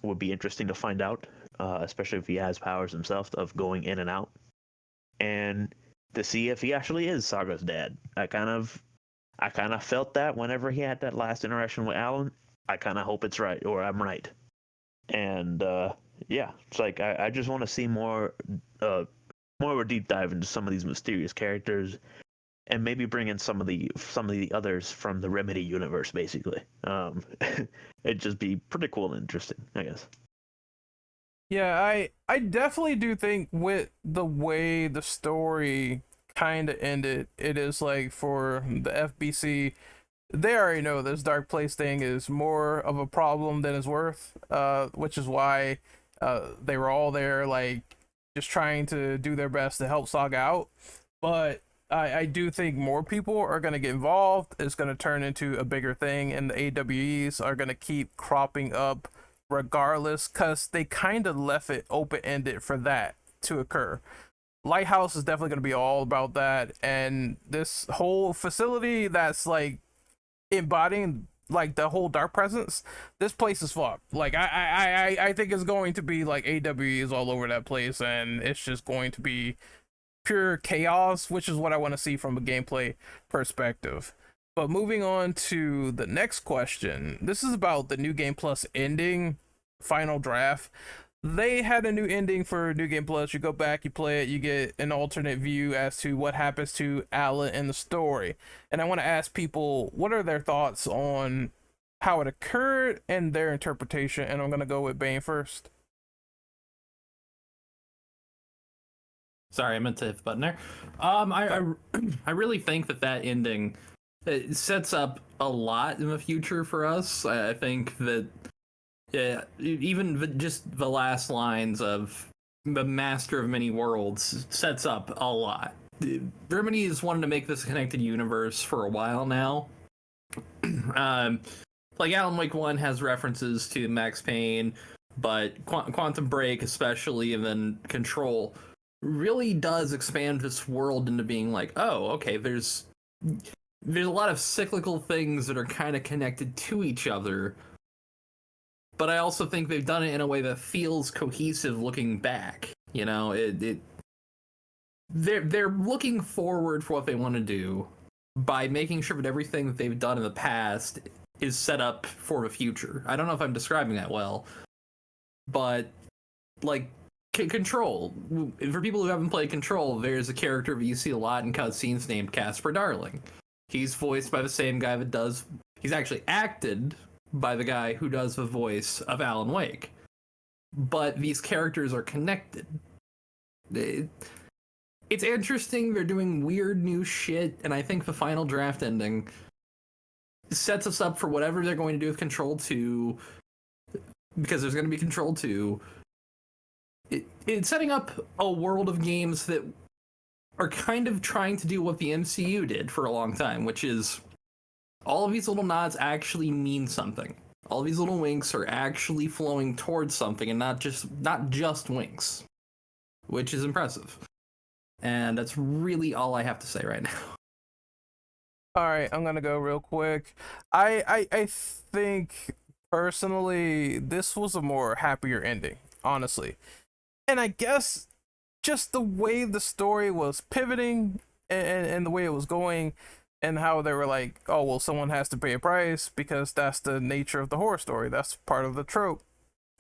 Would be interesting to find out, especially if he has powers himself of going in and out, and to see if he actually is Saga's dad. I kind of felt that whenever he had that last interaction with Alan. I kind of hope it's right, or I'm right. And yeah, it's I just want to see more of a deep dive into some of these mysterious characters, and maybe bring in some of the others from the Remedy universe, basically. It'd just be pretty cool and interesting, I guess. Yeah, I definitely do think with the way the story kind of ended, it is for the FBC, they already know this dark place thing is more of a problem than it's worth, which is why they were all there just trying to do their best to help Saga out. But I do think more people are going to get involved. It's going to turn into a bigger thing, and the AWEs are going to keep cropping up regardless, because they kind of left it open ended for that to occur. Lighthouse is definitely going to be all about that, and this whole facility that's like embodying like the whole dark presence, this place is fucked. Like I think it's going to be like AWEs all over that place, and it's just going to be pure chaos, which is what I want to see from a gameplay perspective. But moving on to the next question, this is about the New Game Plus ending, final draft. They had a new ending for New Game Plus. You go back, you play it, you get an alternate view as to what happens to Alan in the story. And I want to ask people, what are their thoughts on how it occurred and their interpretation? And I'm going to go with Bane first. Sorry, I meant to hit the button there. I really think that ending, it sets up a lot in the future for us. I think that even just the last lines of the Master of Many Worlds sets up a lot. Germany has wanted to make this a connected universe for a while now. Like Alan Wake 1 has references to Max Payne, but Quantum Break especially, and then Control really does expand this world into being like, oh, okay, there's a lot of cyclical things that are kind of connected to each other, but I also think they've done it in a way that feels cohesive looking back. You know, they're looking forward for what they want to do by making sure that everything that they've done in the past is set up for the future. I don't know if I'm describing that well, but like Control, for people who haven't played Control, there's a character that you see a lot in cutscenes named Casper Darling. He's voiced by the same guy that does, he's actually acted by the guy who does the voice of Alan Wake. But these characters are connected. It's interesting, they're doing weird new shit, and I think the final draft ending sets us up for whatever they're going to do with Control 2, because there's going to be Control 2. It's setting up a world of games that are kind of trying to do what the MCU did for a long time, which is all of these little nods actually mean something. All of these little winks are actually flowing towards something and not just winks, which is impressive. And that's really all I have to say right now. All right, I'm gonna go real quick. I think personally this was a more happier ending, honestly. And I guess just the way the story was pivoting and the way it was going, and how they were like, oh, well, someone has to pay a price because that's the nature of the horror story. That's part of the trope.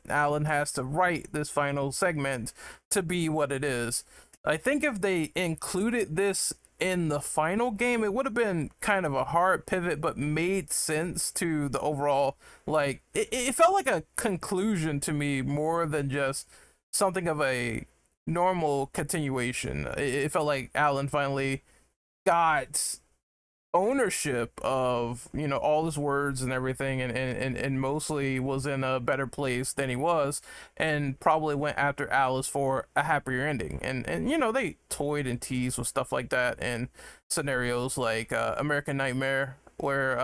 Alan has to write this final segment to be what it is. I think if they included this in the final game, it would have been kind of a hard pivot, but made sense to the overall, like, it felt like a conclusion to me more than just something of a normal continuation. It felt like Alan finally got ownership of, you know, all his words and everything, and mostly was in a better place than he was, and probably went after Alice for a happier ending. And you know, they toyed and teased with stuff like that in scenarios like American Nightmare, where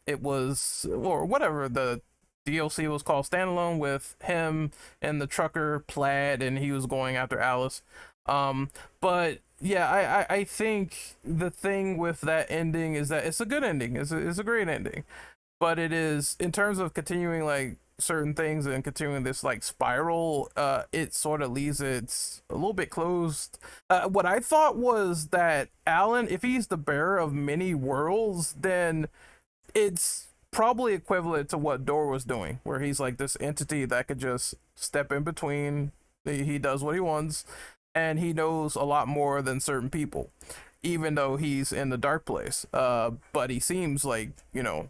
it was, or whatever the DLC was called, standalone, with him and the trucker Plaid, and he was going after Alice. But yeah, I think the thing with that ending is that it's a good ending. It's a great ending. But it is, in terms of continuing like certain things and continuing this like spiral, it sort of leaves it a little bit closed. What I thought was that Alan, if he's the bearer of many worlds, then it's probably equivalent to what Door was doing, where he's like this entity that could just step in between. He does what he wants, and he knows a lot more than certain people, even though he's in the dark place. But he seems like, you know,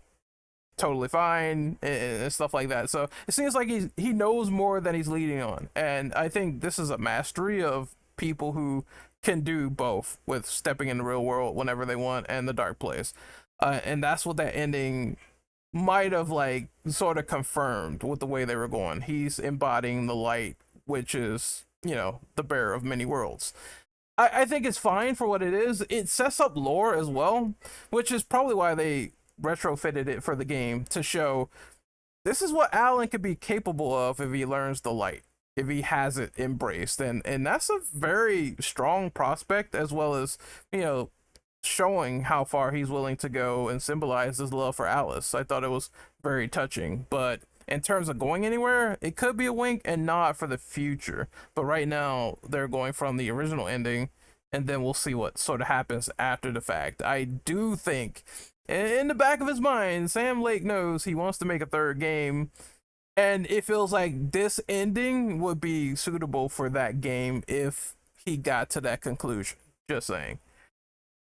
totally fine and stuff like that. So it seems like he knows more than he's leading on. And I think this is a mastery of people who can do both, with stepping in the real world whenever they want and the dark place. And that's what that ending might have like sort of confirmed with the way they were going. He's embodying the light, which is, you know, the bearer of many worlds. I think it's fine for what it is. It sets up lore as well, which is probably why they retrofitted it for the game, to show this is what Alan could be capable of if he learns the light, if he has it embraced, and that's a very strong prospect, as well as, you know, showing how far he's willing to go and symbolize his love for Alice. I thought it was very touching. But in terms of going anywhere, it could be a wink and nod for the future. But right now, they're going from the original ending, and then we'll see what sort of happens after the fact. I do think, in the back of his mind, Sam Lake knows he wants to make a third game, and it feels like this ending would be suitable for that game if he got to that conclusion. Just saying.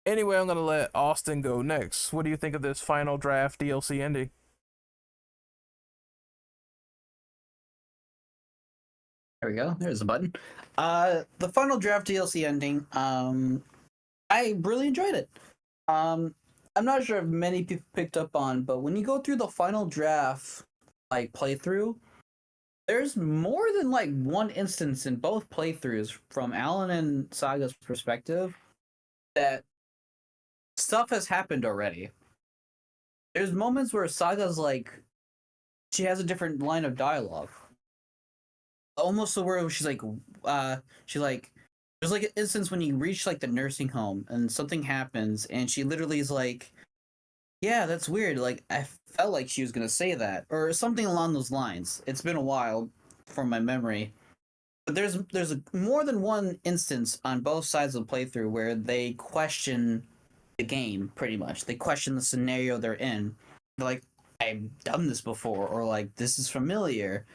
Anyway, I'm gonna let Austin go next. What do you think of this final draft DLC ending? There we go. There's the button. The final draft DLC ending. I really enjoyed it. I'm not sure if many people picked up on, but when you go through the final draft like playthrough, there's more than like one instance in both playthroughs from Alan and Saga's perspective that stuff has happened already. There's moments where Saga's like, she has a different line of dialogue. Almost to where she's like, there's like an instance when you reach like the nursing home and something happens and she literally is like, yeah, that's weird. Like, I felt like she was gonna say that or something along those lines. It's been a while from my memory. But there's more than one instance on both sides of the playthrough where they question the game, pretty much. They question the scenario they're in. They're like, I've done this before, or like, this is familiar,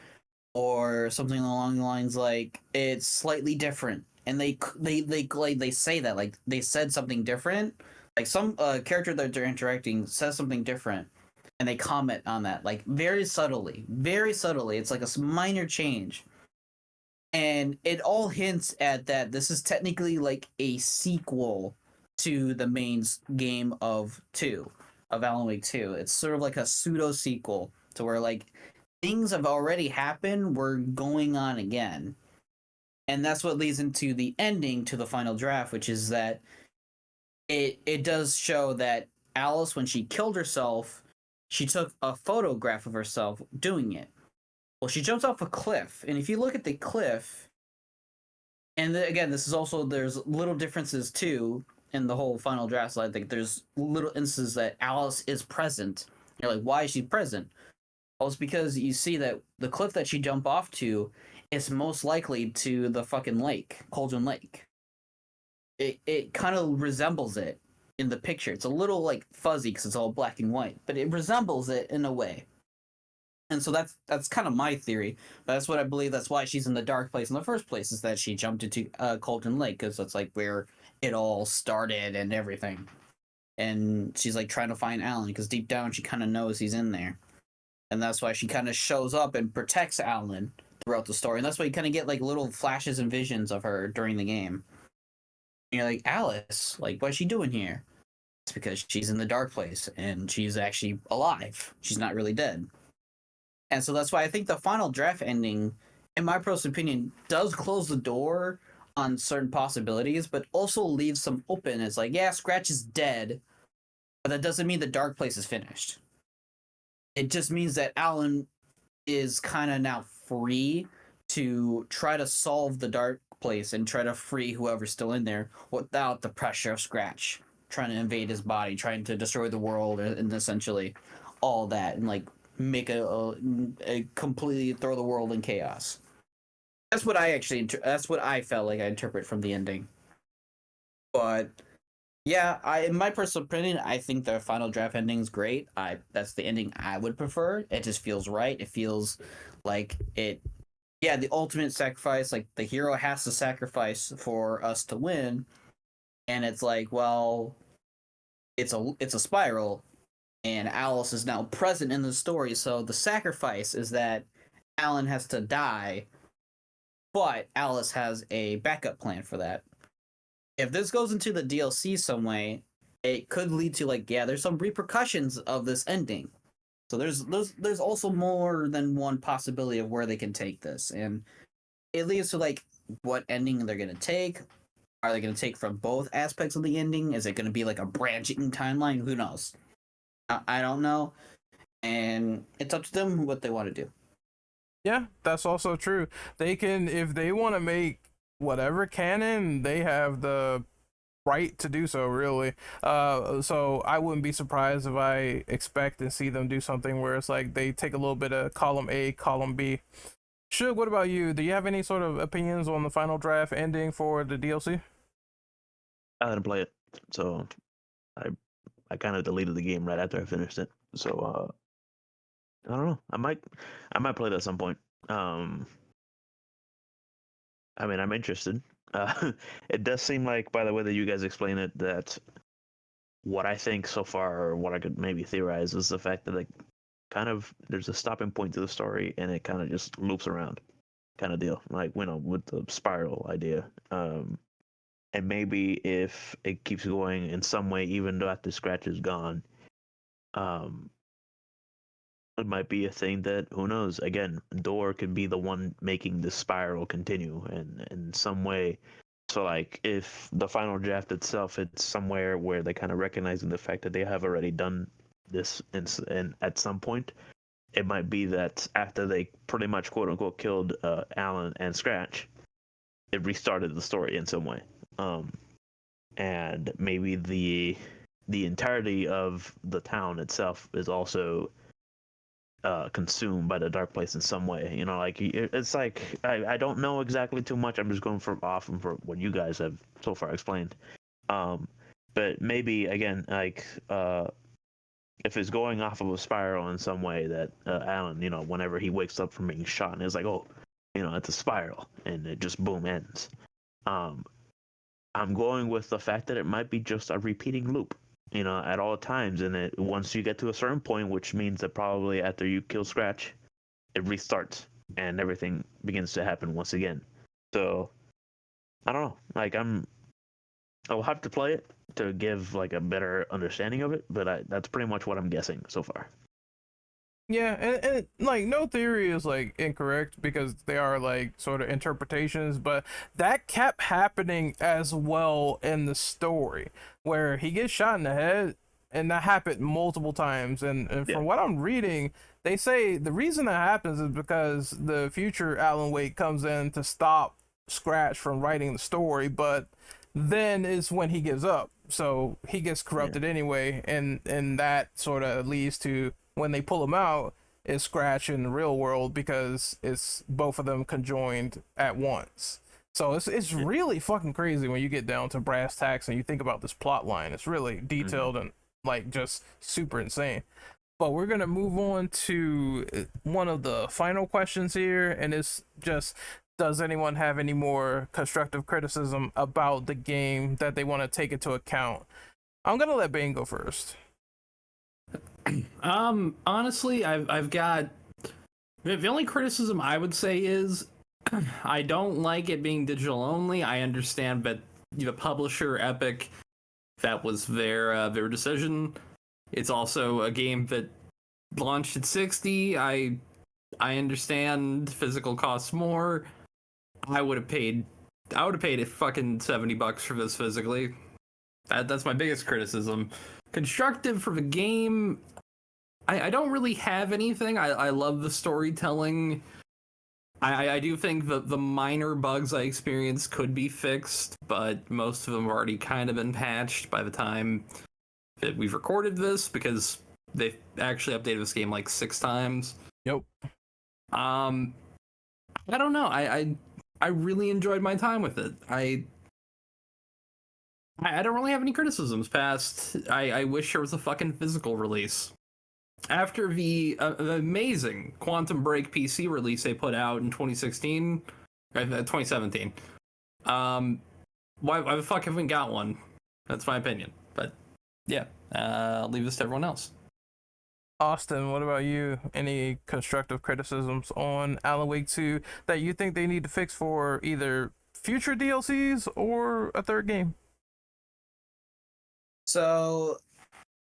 or something along the lines like, it's slightly different. And they say that, like, they said something different. Like, some character that they're interacting says something different, and they comment on that, like, very subtly. Very subtly. It's like a minor change. And it all hints at that this is technically like a sequel to the main game of Alan Wake 2. It's sort of like a pseudo sequel to where like things have already happened, we're going on again. And that's what leads into the ending to the final draft, which is that it does show that Alice, when she killed herself, she took a photograph of herself doing it. Well, she jumps off a cliff, and if you look at the cliff, and again, this is also, there's little differences too in the whole final draft slide. Like, there's little instances that Alice is present. You're like, why is she present? Well, it's because you see that the cliff that she jumped off to is most likely to the fucking lake, Cauldron Lake. It kind of resembles it in the picture. It's a little like fuzzy because it's all black and white, but it resembles it in a way. And so that's kind of my theory. But that's what I believe. That's why she's in the dark place in the first place, is that she jumped into Cauldron Lake, because that's like where it all started and everything. And she's like trying to find Alan, because deep down she kind of knows he's in there. And that's why she kind of shows up and protects Alan throughout the story. And that's why you kind of get like little flashes and visions of her during the game. And you're like, Alice, like, what's she doing here? It's because she's in the dark place and she's actually alive. She's not really dead. And so that's why I think the final draft ending, in my personal opinion, does close the door on certain possibilities, but also leaves some open. It's like, yeah, Scratch is dead, but that doesn't mean the dark place is finished. It just means that Alan is kind of now free to try to solve the dark place and try to free whoever's still in there without the pressure of Scratch trying to invade his body, trying to destroy the world, and essentially all that, and like make a completely throw the world in chaos. That's what that's what I felt like I interpret from the ending. But yeah, in my personal opinion, I think the final draft ending is great. That's the ending I would prefer. It just feels right. It feels like it. Yeah, the ultimate sacrifice. Like, the hero has to sacrifice for us to win, and it's like, well, it's a spiral. And Alice is now present in the story, so the sacrifice is that Alan has to die, but Alice has a backup plan for that. If this goes into the DLC some way, it could lead to, like, yeah, there's some repercussions of this ending. So there's also more than one possibility of where they can take this, and it leads to, like, what ending they're gonna take. Are they gonna take from both aspects of the ending? Is it gonna be like a branching timeline? Who knows? I don't know. and it's up to them what they want to do. Yeah, that's also true. They can, if they want to make whatever canon, they have the right to do so, really. So I wouldn't be surprised if I expect and see them do something where it's like they take a little bit of column A, column B. Shug, what about you? Do you have any sort of opinions on the final draft ending for the DLC? I didn't play it, so I kind of deleted the game right after I finished it. So I don't know. I might play it at some point. I mean, I'm interested. It does seem like, by the way that you guys explain it, that what I think so far, or what I could maybe theorize, is the fact that kind of there's a stopping point to the story, and it kind of just loops around, kind of deal, like with the spiral idea. And maybe if it keeps going in some way, even though after Scratch is gone, it might be a thing that, who knows, again, Door could be the one making the spiral continue in some way. So like if the final draft itself, it's somewhere where they kind of recognizing the fact that they have already done this and at some point, it might be that after they pretty much quote unquote killed Alan and Scratch, it restarted the story in some way. And maybe the entirety of the town itself is also consumed by the dark place in some way. You know, like it's like I don't know exactly too much. I'm just going for what you guys have so far explained. But maybe again, like if it's going off of a spiral in some way, that Alan, you know, whenever he wakes up from being shot, and it's like, oh, you know, it's a spiral, and it just boom ends. I'm going with the fact that it might be just a repeating loop, you know, at all times. And once you get to a certain point, which means that probably after you kill Scratch, it restarts and everything begins to happen once again. So I don't know. Like I'll have to play it to give like a better understanding of it, but that's pretty much what I'm guessing so far. Yeah, and like no theory is like incorrect because they are like sort of interpretations, but that kept happening as well in the story where he gets shot in the head, and that happened multiple times. And Yeah. from what I'm reading, they say the reason that happens is because the future Alan Wake comes in to stop Scratch from writing the story, but then is when he gives up. So he gets corrupted anyway, and that sort of leads to when they pull him out is Scratch in the real world because it's both of them conjoined at once. So it's really fucking crazy when you get down to brass tacks and you think about this plot line. It's really detailed and like just super insane. But we're gonna move on to one of the final questions here, and it's just, does anyone have any more constructive criticism about the game that they want to take into account? I'm gonna let Bane go first. Honestly, I've got the only criticism I would say is I don't like it being digital only. I understand that the publisher Epic, that was their decision. It's also a game that launched at 60. I understand physical costs more. I would have paid it fucking $70 for this physically. That's my biggest criticism. Constructive for the game, I don't really have anything. I love the storytelling. I do think that the minor bugs I experienced could be fixed, but most of them have already kind of been patched by the time that we've recorded this, because they've actually updated this game like 6 times. Yep. I don't know. I really enjoyed my time with it. I don't really have any criticisms past I wish there was a fucking physical release. After the amazing Quantum Break PC release they put out in 2016, 2017, why the fuck haven't we got one? That's my opinion. But yeah, I'll leave this to everyone else. Austin, what about you? Any constructive criticisms on Alan Wake 2 that you think they need to fix for either future DLCs or a third game? So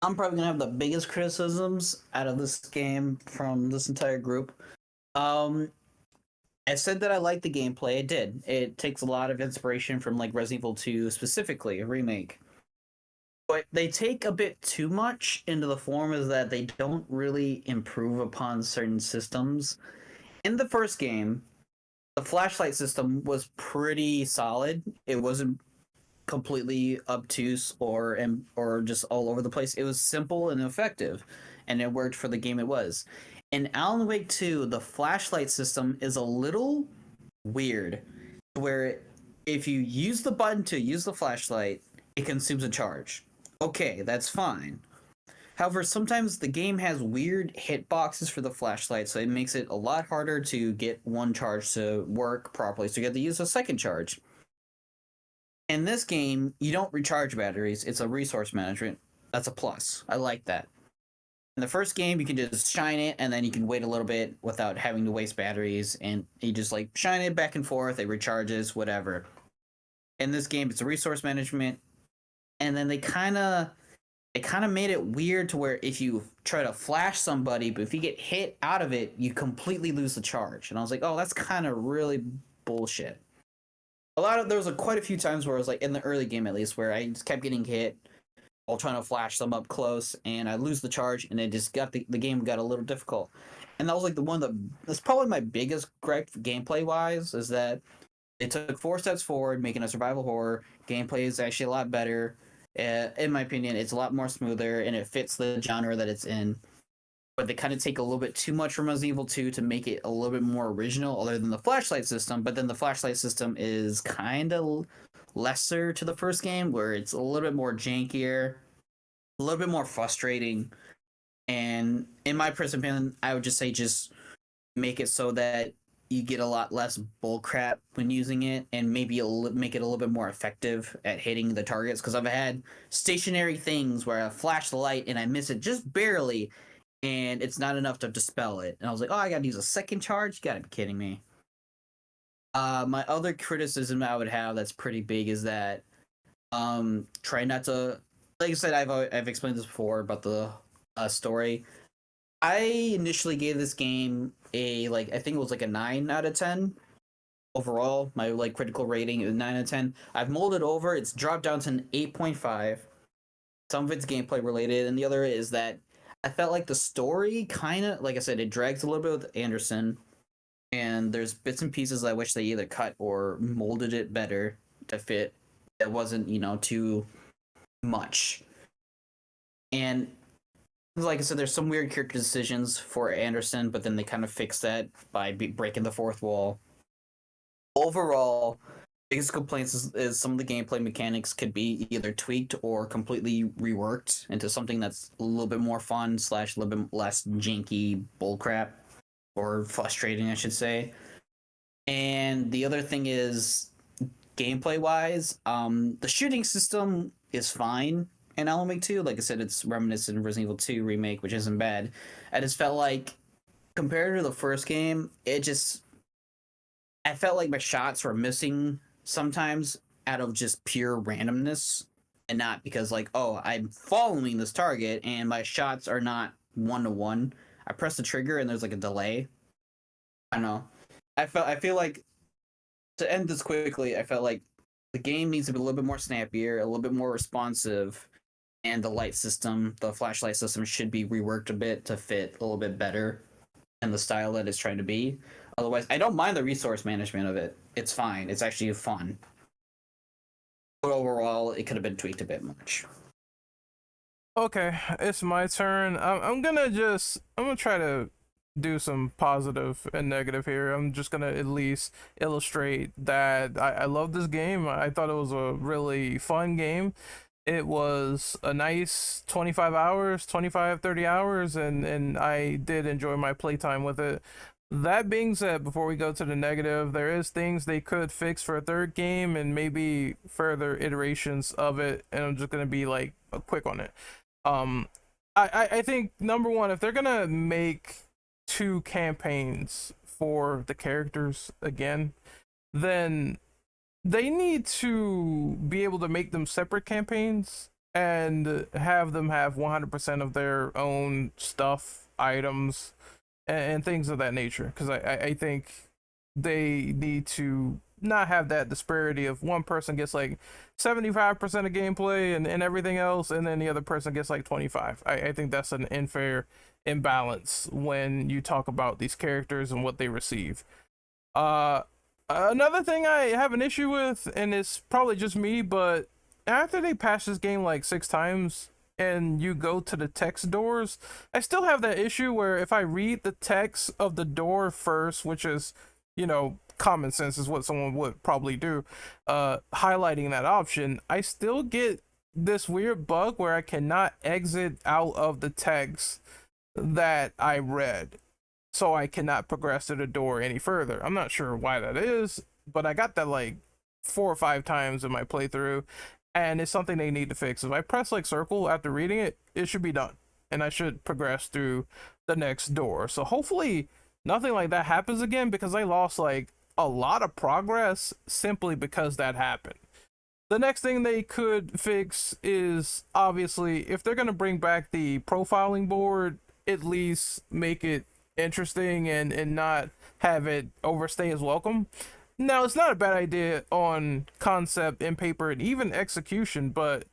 I'm probably gonna have the biggest criticisms out of this game from this entire group. I said that I liked the gameplay. It did. It takes a lot of inspiration from like Resident Evil 2, specifically a remake. but they take a bit too much into the form is that they don't really improve upon certain systems. In the first game, the flashlight system was pretty solid. It wasn't completely obtuse or just all over the place. It was simple and effective, and it worked for the game it was. In Alan Wake 2, the flashlight system is a little weird, where if you use the button to use the flashlight, it consumes a charge. Okay, that's fine. However, sometimes the game has weird hitboxes for the flashlight, so it makes it a lot harder to get one charge to work properly, so you have to use a second charge. In this game, you don't recharge batteries. It's a resource management. That's a plus. I like that. In the first game, you can just shine it, and then you can wait a little bit without having to waste batteries, and you just like shine it back and forth, it recharges, whatever. In this game, it's a resource management, and then they kind of made it weird to where if you try to flash somebody, but if you get hit out of it, you completely lose the charge. And I was like, oh, that's kind of really bullshit. There was quite a few times where I was like, in the early game at least, where I just kept getting hit while trying to flash them up close, and I lose the charge, and it just got the game got a little difficult. And that was like that's probably my biggest gripe gameplay wise, is that it took 4 steps forward, making a survival horror. Gameplay is actually a lot better. In my opinion, it's a lot more smoother, and it fits the genre that it's in. But they kind of take a little bit too much from Resident Evil 2 to make it a little bit more original, other than the flashlight system. But then the flashlight system is kind of lesser to the first game, where it's a little bit more jankier, a little bit more frustrating. And in my personal opinion, I would just say just make it so that you get a lot less bullcrap when using it, and maybe make it a little bit more effective at hitting the targets. Because I've had stationary things where I flash the light and I miss it just barely, and it's not enough to dispel it. And I was like, oh, I gotta use a second charge? You gotta be kidding me. My other criticism I would have that's pretty big is that try not to, like I said, I've explained this before about the story. I initially gave this game I think it was like a 9 out of 10 overall. My critical rating is 9 out of 10. I've molded over. It's dropped down to an 8.5. Some of it's gameplay related, and the other is that I felt like the story kind of, like I said, it drags a little bit with Anderson, and there's bits and pieces I wish they either cut or molded it better to fit. It wasn't, too much. And like I said, there's some weird character decisions for Anderson, but then they kind of fix that by breaking the fourth wall. Overall, biggest complaints is some of the gameplay mechanics could be either tweaked or completely reworked into something that's a little bit more fun / a little bit less janky bullcrap, or frustrating, I should say. And the other thing is, gameplay wise, the shooting system is fine in Alan Wake 2. Like I said, it's reminiscent of Resident Evil 2 remake, which isn't bad. I just felt like, compared to the first game, I felt like my shots were missing sometimes out of just pure randomness, and not because I'm following this target and my shots are not 1-to-1. I press the trigger and there's a delay. I don't know. I feel like, to end this quickly, I felt like the game needs to be a little bit more snappier, a little bit more responsive, and the light system, the flashlight system, should be reworked a bit to fit a little bit better in the style that it's trying to be. Otherwise, I don't mind the resource management of it. It's fine. It's actually fun. But overall, it could have been tweaked a bit much. Okay, it's my turn. I'm gonna try to do some positive and negative here. I'm just gonna at least illustrate that I love this game. I thought it was a really fun game. It was a nice 25 hours, 30 hours, and I did enjoy my playtime with it. That being said, before we go to the negative, there is things they could fix for a third game and maybe further iterations of it, and I'm just gonna be quick on it. I think number one, if they're gonna make 2 campaigns for the characters again, then they need to be able to make them separate campaigns and have them have 100% of their own stuff, items, and things of that nature. Because I think they need to not have that disparity of one person gets like 75% of gameplay and everything else, and then the other person gets like 25. I think that's an unfair imbalance when you talk about these characters and what they receive. Another thing I have an issue with, and it's probably just me, but after they patch this game like 6 times and you go to the text doors, I still have that issue where if I read the text of the door first, which is, you know, common sense is what someone would probably do, highlighting that option, I still get this weird bug where I cannot exit out of the text that I read, so I cannot progress to the door any further. I'm not sure why that is, but I got that like 4 or 5 times in my playthrough, and it's something they need to fix. If I press like circle after reading it, it should be done, and I should progress through the next door. So hopefully nothing like that happens again, because I lost like a lot of progress simply because that happened. The next thing they could fix is, obviously, if they're going to bring back the profiling board, at least make it interesting and not have it overstay its welcome. Now, it's not a bad idea on concept and paper and even execution, but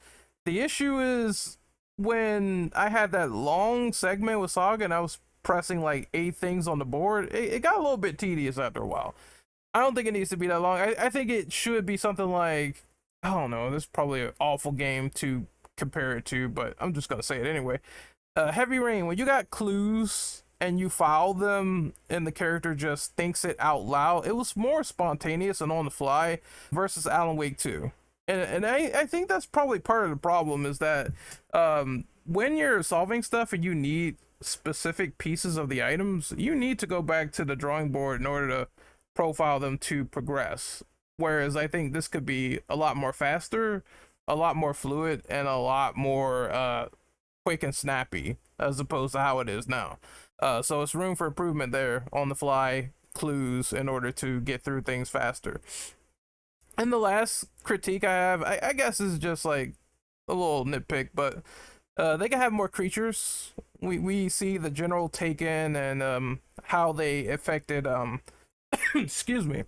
the issue is when I had that long segment with Saga and I was pressing like 8 things on the board, it got a little bit tedious after a while. I don't think it needs to be that long. I think it should be something like, I don't know, this is probably an awful game to compare it to, but I'm just going to say it anyway. Heavy Rain, when you got clues and you file them and the character just thinks it out loud, it was more spontaneous and on the fly versus Alan Wake 2. And I think that's probably part of the problem, is that when you're solving stuff and you need specific pieces of the items, you need to go back to the drawing board in order to profile them to progress. Whereas I think this could be a lot more faster, a lot more fluid, and a lot more quick and snappy as opposed to how it is now. So it's room for improvement there on the fly clues in order to get through things faster. And the last critique I have, I guess is just like a little nitpick, but they can have more creatures. We see the general taken and how they affected excuse me,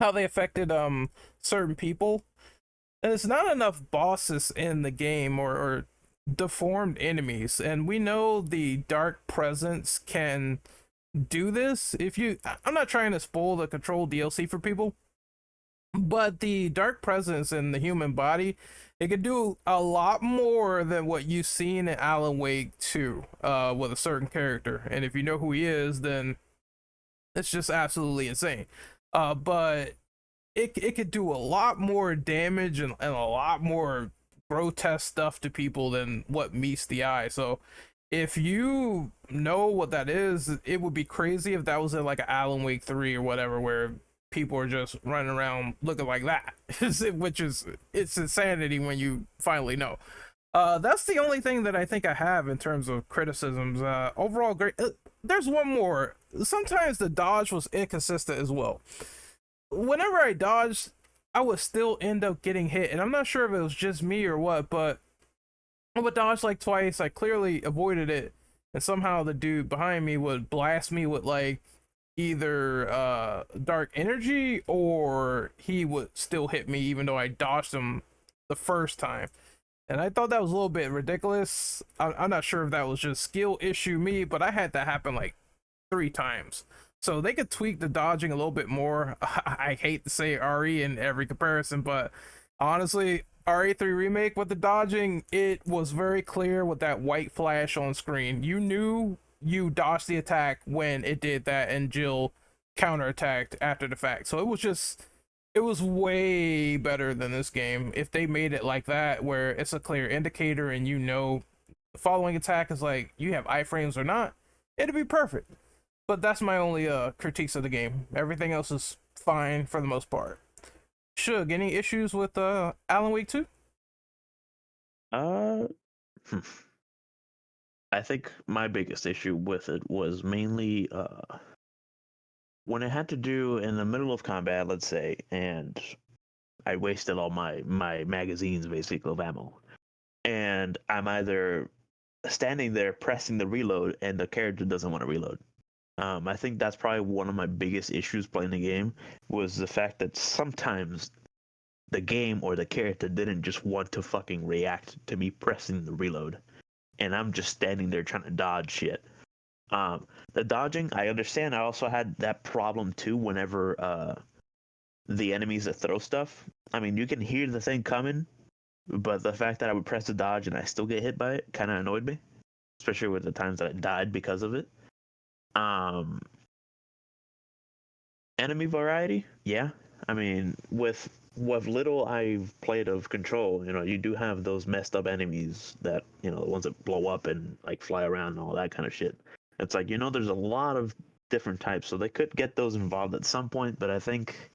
how they affected certain people. And it's not enough bosses in the game or deformed enemies, and we know the dark presence can do this. I'm not trying to spoil the Control DLC for people, but the dark presence in the human body, it can do a lot more than what you've seen in Alan Wake 2 with a certain character. And if you know who he is, then it's just absolutely insane. But it could do a lot more damage and a lot more grotesque stuff to people than what meets the eye. So if you know what that is, it would be crazy if that was in like an Alan Wake 3 or whatever, where people are just running around looking like that, which is, it's insanity when you finally know. That's the only thing that I think I have in terms of criticisms. Overall great. There's one more. Sometimes the dodge was inconsistent as well. Whenever I dodged, I would still end up getting hit, and I'm not sure if it was just me or what, but I would dodge like twice. I clearly avoided it, and somehow the dude behind me would blast me with like either dark energy, or he would still hit me even though I dodged him the first time. And I thought that was a little bit ridiculous. I'm not sure if that was just skill issue me, but I had that happen like 3 times. So they could tweak the dodging a little bit more. I hate to say RE in every comparison, but honestly, RE3 Remake with the dodging, it was very clear with that white flash on screen. You knew you dodged the attack when it did that, and Jill counterattacked after the fact. So it was way better than this game. If they made it like that, where it's a clear indicator and you know the following attack is like, you have iframes or not, it'd be perfect. But that's my only critiques of the game. Everything else is fine for the most part. Shug, any issues with Alan Wake 2? I think my biggest issue with it was mainly when it had to do in the middle of combat, let's say, and I wasted all my magazines basically of ammo, and I'm either standing there pressing the reload and the character doesn't want to reload. I think that's probably one of my biggest issues playing the game was the fact that sometimes the game or the character didn't just want to fucking react to me pressing the reload, and I'm just standing there trying to dodge shit. The dodging, I understand. I also had that problem too whenever the enemies that throw stuff. I mean, you can hear the thing coming, but the fact that I would press the dodge and I still get hit by it kind of annoyed me, especially with the times that I died because of it. Um, Enemy variety, yeah. I mean, with what little I've played of Control, you do have those messed up enemies that, the ones that blow up and like fly around and all that kind of shit. It's like, there's a lot of different types, so they could get those involved at some point, but I think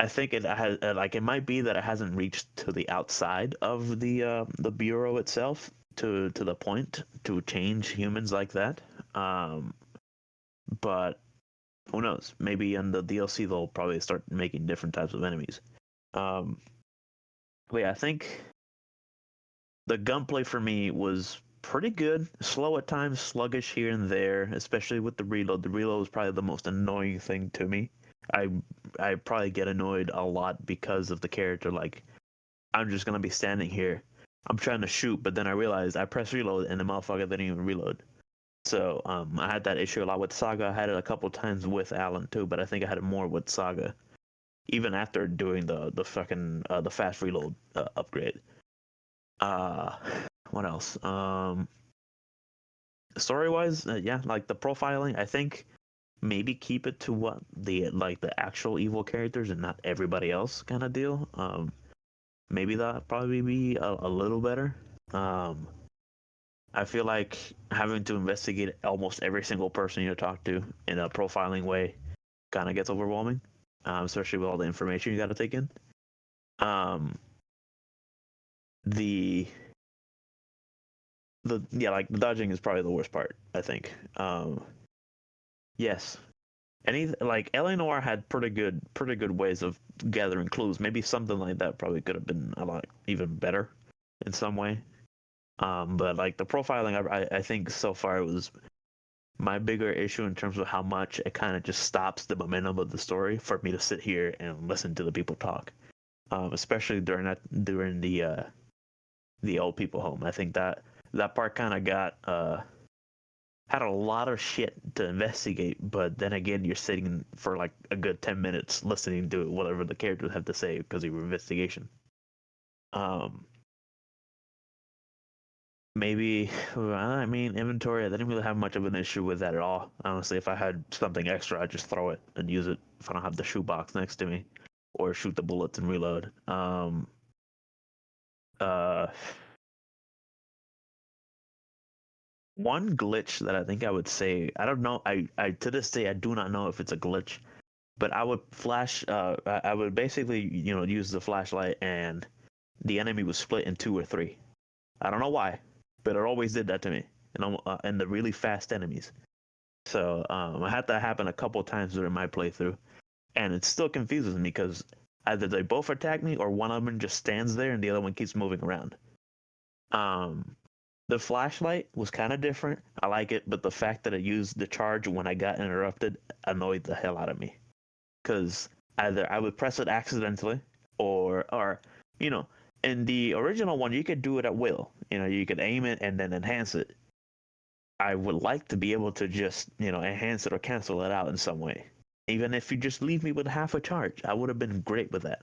it has like it might be that it hasn't reached to the outside of the bureau itself to the point to change humans like that. But who knows? Maybe in the DLC they'll probably start making different types of enemies. But yeah, I think the gunplay for me was pretty good. Slow at times, sluggish here and there, especially with the reload. The reload was probably the most annoying thing to me. I probably get annoyed a lot because of the character. Like, I'm just gonna be standing here. I'm trying to shoot, but then I realized I press reload and the motherfucker didn't even reload. So I had that issue a lot with Saga. I had it a couple times with Alan too, but I think I had it more with Saga, even after doing the fucking the fast reload upgrade. Uh, what else? Story wise, yeah, like the profiling, I think maybe keep it to what the actual evil characters and not everybody else kind of deal. Maybe that probably be a little better. I feel like having to investigate almost every single person you talk to in a profiling way kind of gets overwhelming, especially with all the information you got to take in. The like the dodging is probably the worst part, I think. Yes, like Eleanor had pretty good ways of gathering clues. Maybe something like that probably could have been a lot even better in some way. But like the profiling, I think so far it was my bigger issue in terms of how much it kind of just stops the momentum of the story for me to sit here and listen to the people talk. Especially during the old people home. I think that part kind of got had a lot of shit to investigate, but then again, you're sitting for like a good 10 minutes listening to whatever the characters have to say because of your investigation. Maybe, I mean, inventory, I didn't really have much of an issue with that at all. Honestly, if I had something extra, I'd just throw it and use it if I don't have the shoebox next to me or shoot the bullets and reload. Uh, One glitch that I think I would say, I don't know, I to this day I do not know if it's a glitch, but I would I would basically use the flashlight and the enemy was split in two or three. I don't know why, but it always did that to me, and the really fast enemies. So I had that happen a couple times during my playthrough, and it still confuses me because either they both attack me or one of them just stands there and the other one keeps moving around. The flashlight was kind of different. I like it, but the fact that it used the charge when I got interrupted annoyed the hell out of me. Because either I would press it accidentally, or in the original one you could do it at will. You could aim it and then enhance it. I would like to be able to just enhance it or cancel it out in some way. Even if you just leave me with half a charge, I would have been great with that.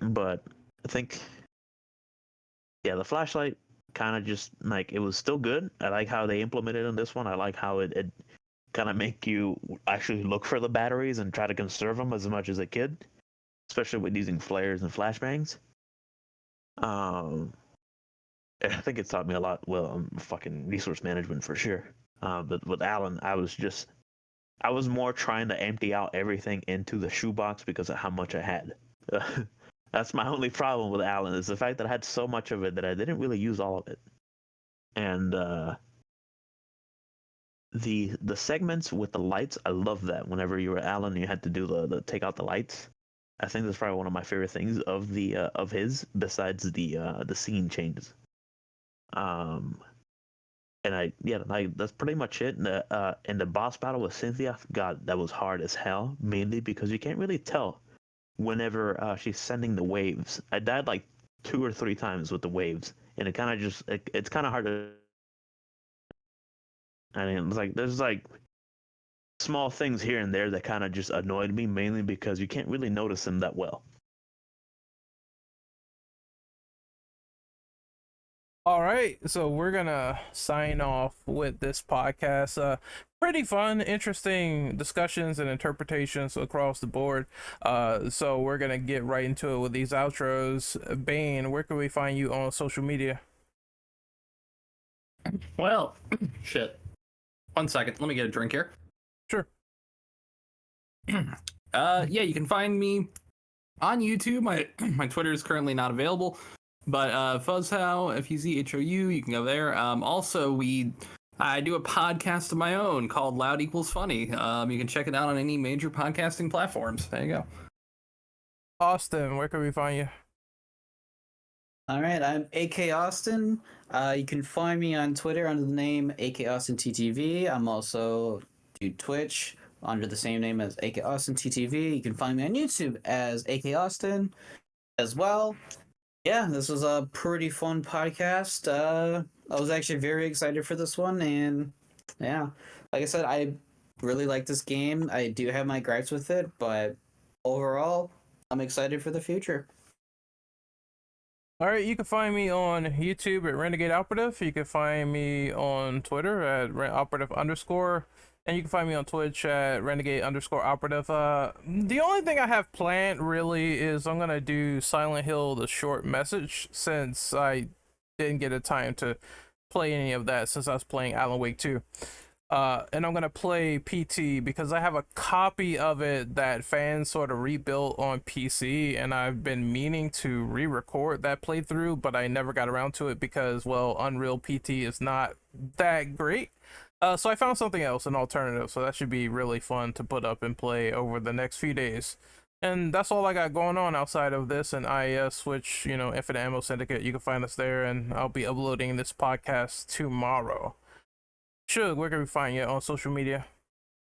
But I think, yeah, the flashlight kind of just like it was still good. I like how they implemented in this one. I like how it kind of make you actually look for the batteries and try to conserve them as much as it could, especially with using flares and flashbangs. I think it taught me a lot. Well, fucking resource management for sure. But with Alan, I was more trying to empty out everything into the shoebox because of how much I had. That's my only problem with Alan is the fact that I had so much of it that I didn't really use all of it. And the segments with the lights, I love that. Whenever you were Alan, you had to do the take out the lights. I think that's probably one of my favorite things of the of his, besides the scene changes. like that's pretty much it. And the boss battle with Cynthia, God, that was hard as hell. Mainly because you can't really tell whenever she's sending the waves. I died like 2 or 3 times with the waves, and it kind of just it's kind of hard to. I mean, it's like there's like small things here and there that kind of just annoyed me, mainly because you can't really notice them that well. All right, so we're gonna sign off with this podcast. Pretty fun, interesting discussions and interpretations across the board. So we're gonna get right into it with these outros. Bane, where can we find you on social media? Well, shit. 1 second. Let me get a drink here. Sure. Yeah, you can find me on YouTube. My Twitter is currently not available, but Fuzzhow, F-U-Z-H-O-U, you can go there. Also, I do a podcast of my own called Loud Equals Funny. You can check it out on any major podcasting platforms. There you go. Austin, where can we find you? All right, I'm AK Austin. You can find me on Twitter under the name AK Austin TTV. I'm also do Twitch under the same name as AK Austin TTV. You can find me on YouTube as AK Austin as well. Yeah, this was a pretty fun podcast. I was actually very excited for this one, and yeah, like I said, I really like this game. I do have my gripes with it, but overall, I'm excited for the future. All right, you can find me on YouTube at Renegade Operative. You can find me on Twitter at operative _, and you can find me on Twitch at Renegade _operative. The only thing I have planned really is I'm gonna do Silent Hill: The Short Message, since I didn't get a time to play any of that since I was playing Alan Wake 2. And I'm gonna play PT because I have a copy of it that fans sort of rebuilt on PC, and I've been meaning to re-record that playthrough, but I never got around to it because, well, Unreal PT is not that great. So I found something else, an alternative, so that should be really fun to put up and play over the next few days. And that's all I got going on outside of this and IES, which, Infinite Ammo Syndicate. You can find us there, and I'll be uploading this podcast tomorrow. Shug, where can we find you on social media?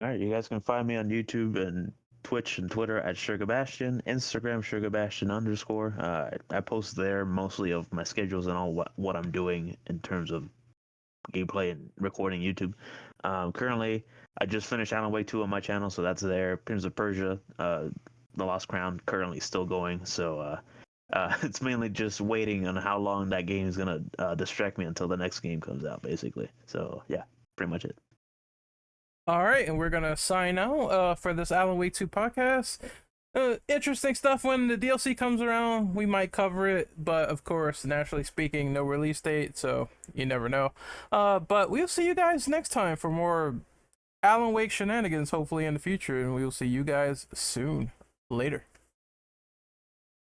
All right, you guys can find me on YouTube and Twitch and Twitter at Sugar Bastion, Instagram Sugar Bastion _. I post there mostly of my schedules and all what I'm doing in terms of gameplay and recording YouTube. Currently, I just finished Alan Wake 2 on my channel, so that's there. Prince of Persia, The Lost Crown, currently still going. So it's mainly just waiting on how long that game is gonna distract me until the next game comes out, basically. So yeah, pretty much it. All right, and we're gonna sign out for this Alan Wake 2 podcast. Interesting stuff. When the DLC comes around, we might cover it, but of course, naturally speaking, no release date, so you never know. But we'll see you guys next time for more Alan Wake shenanigans, hopefully in the future, and we will see you guys soon. Later.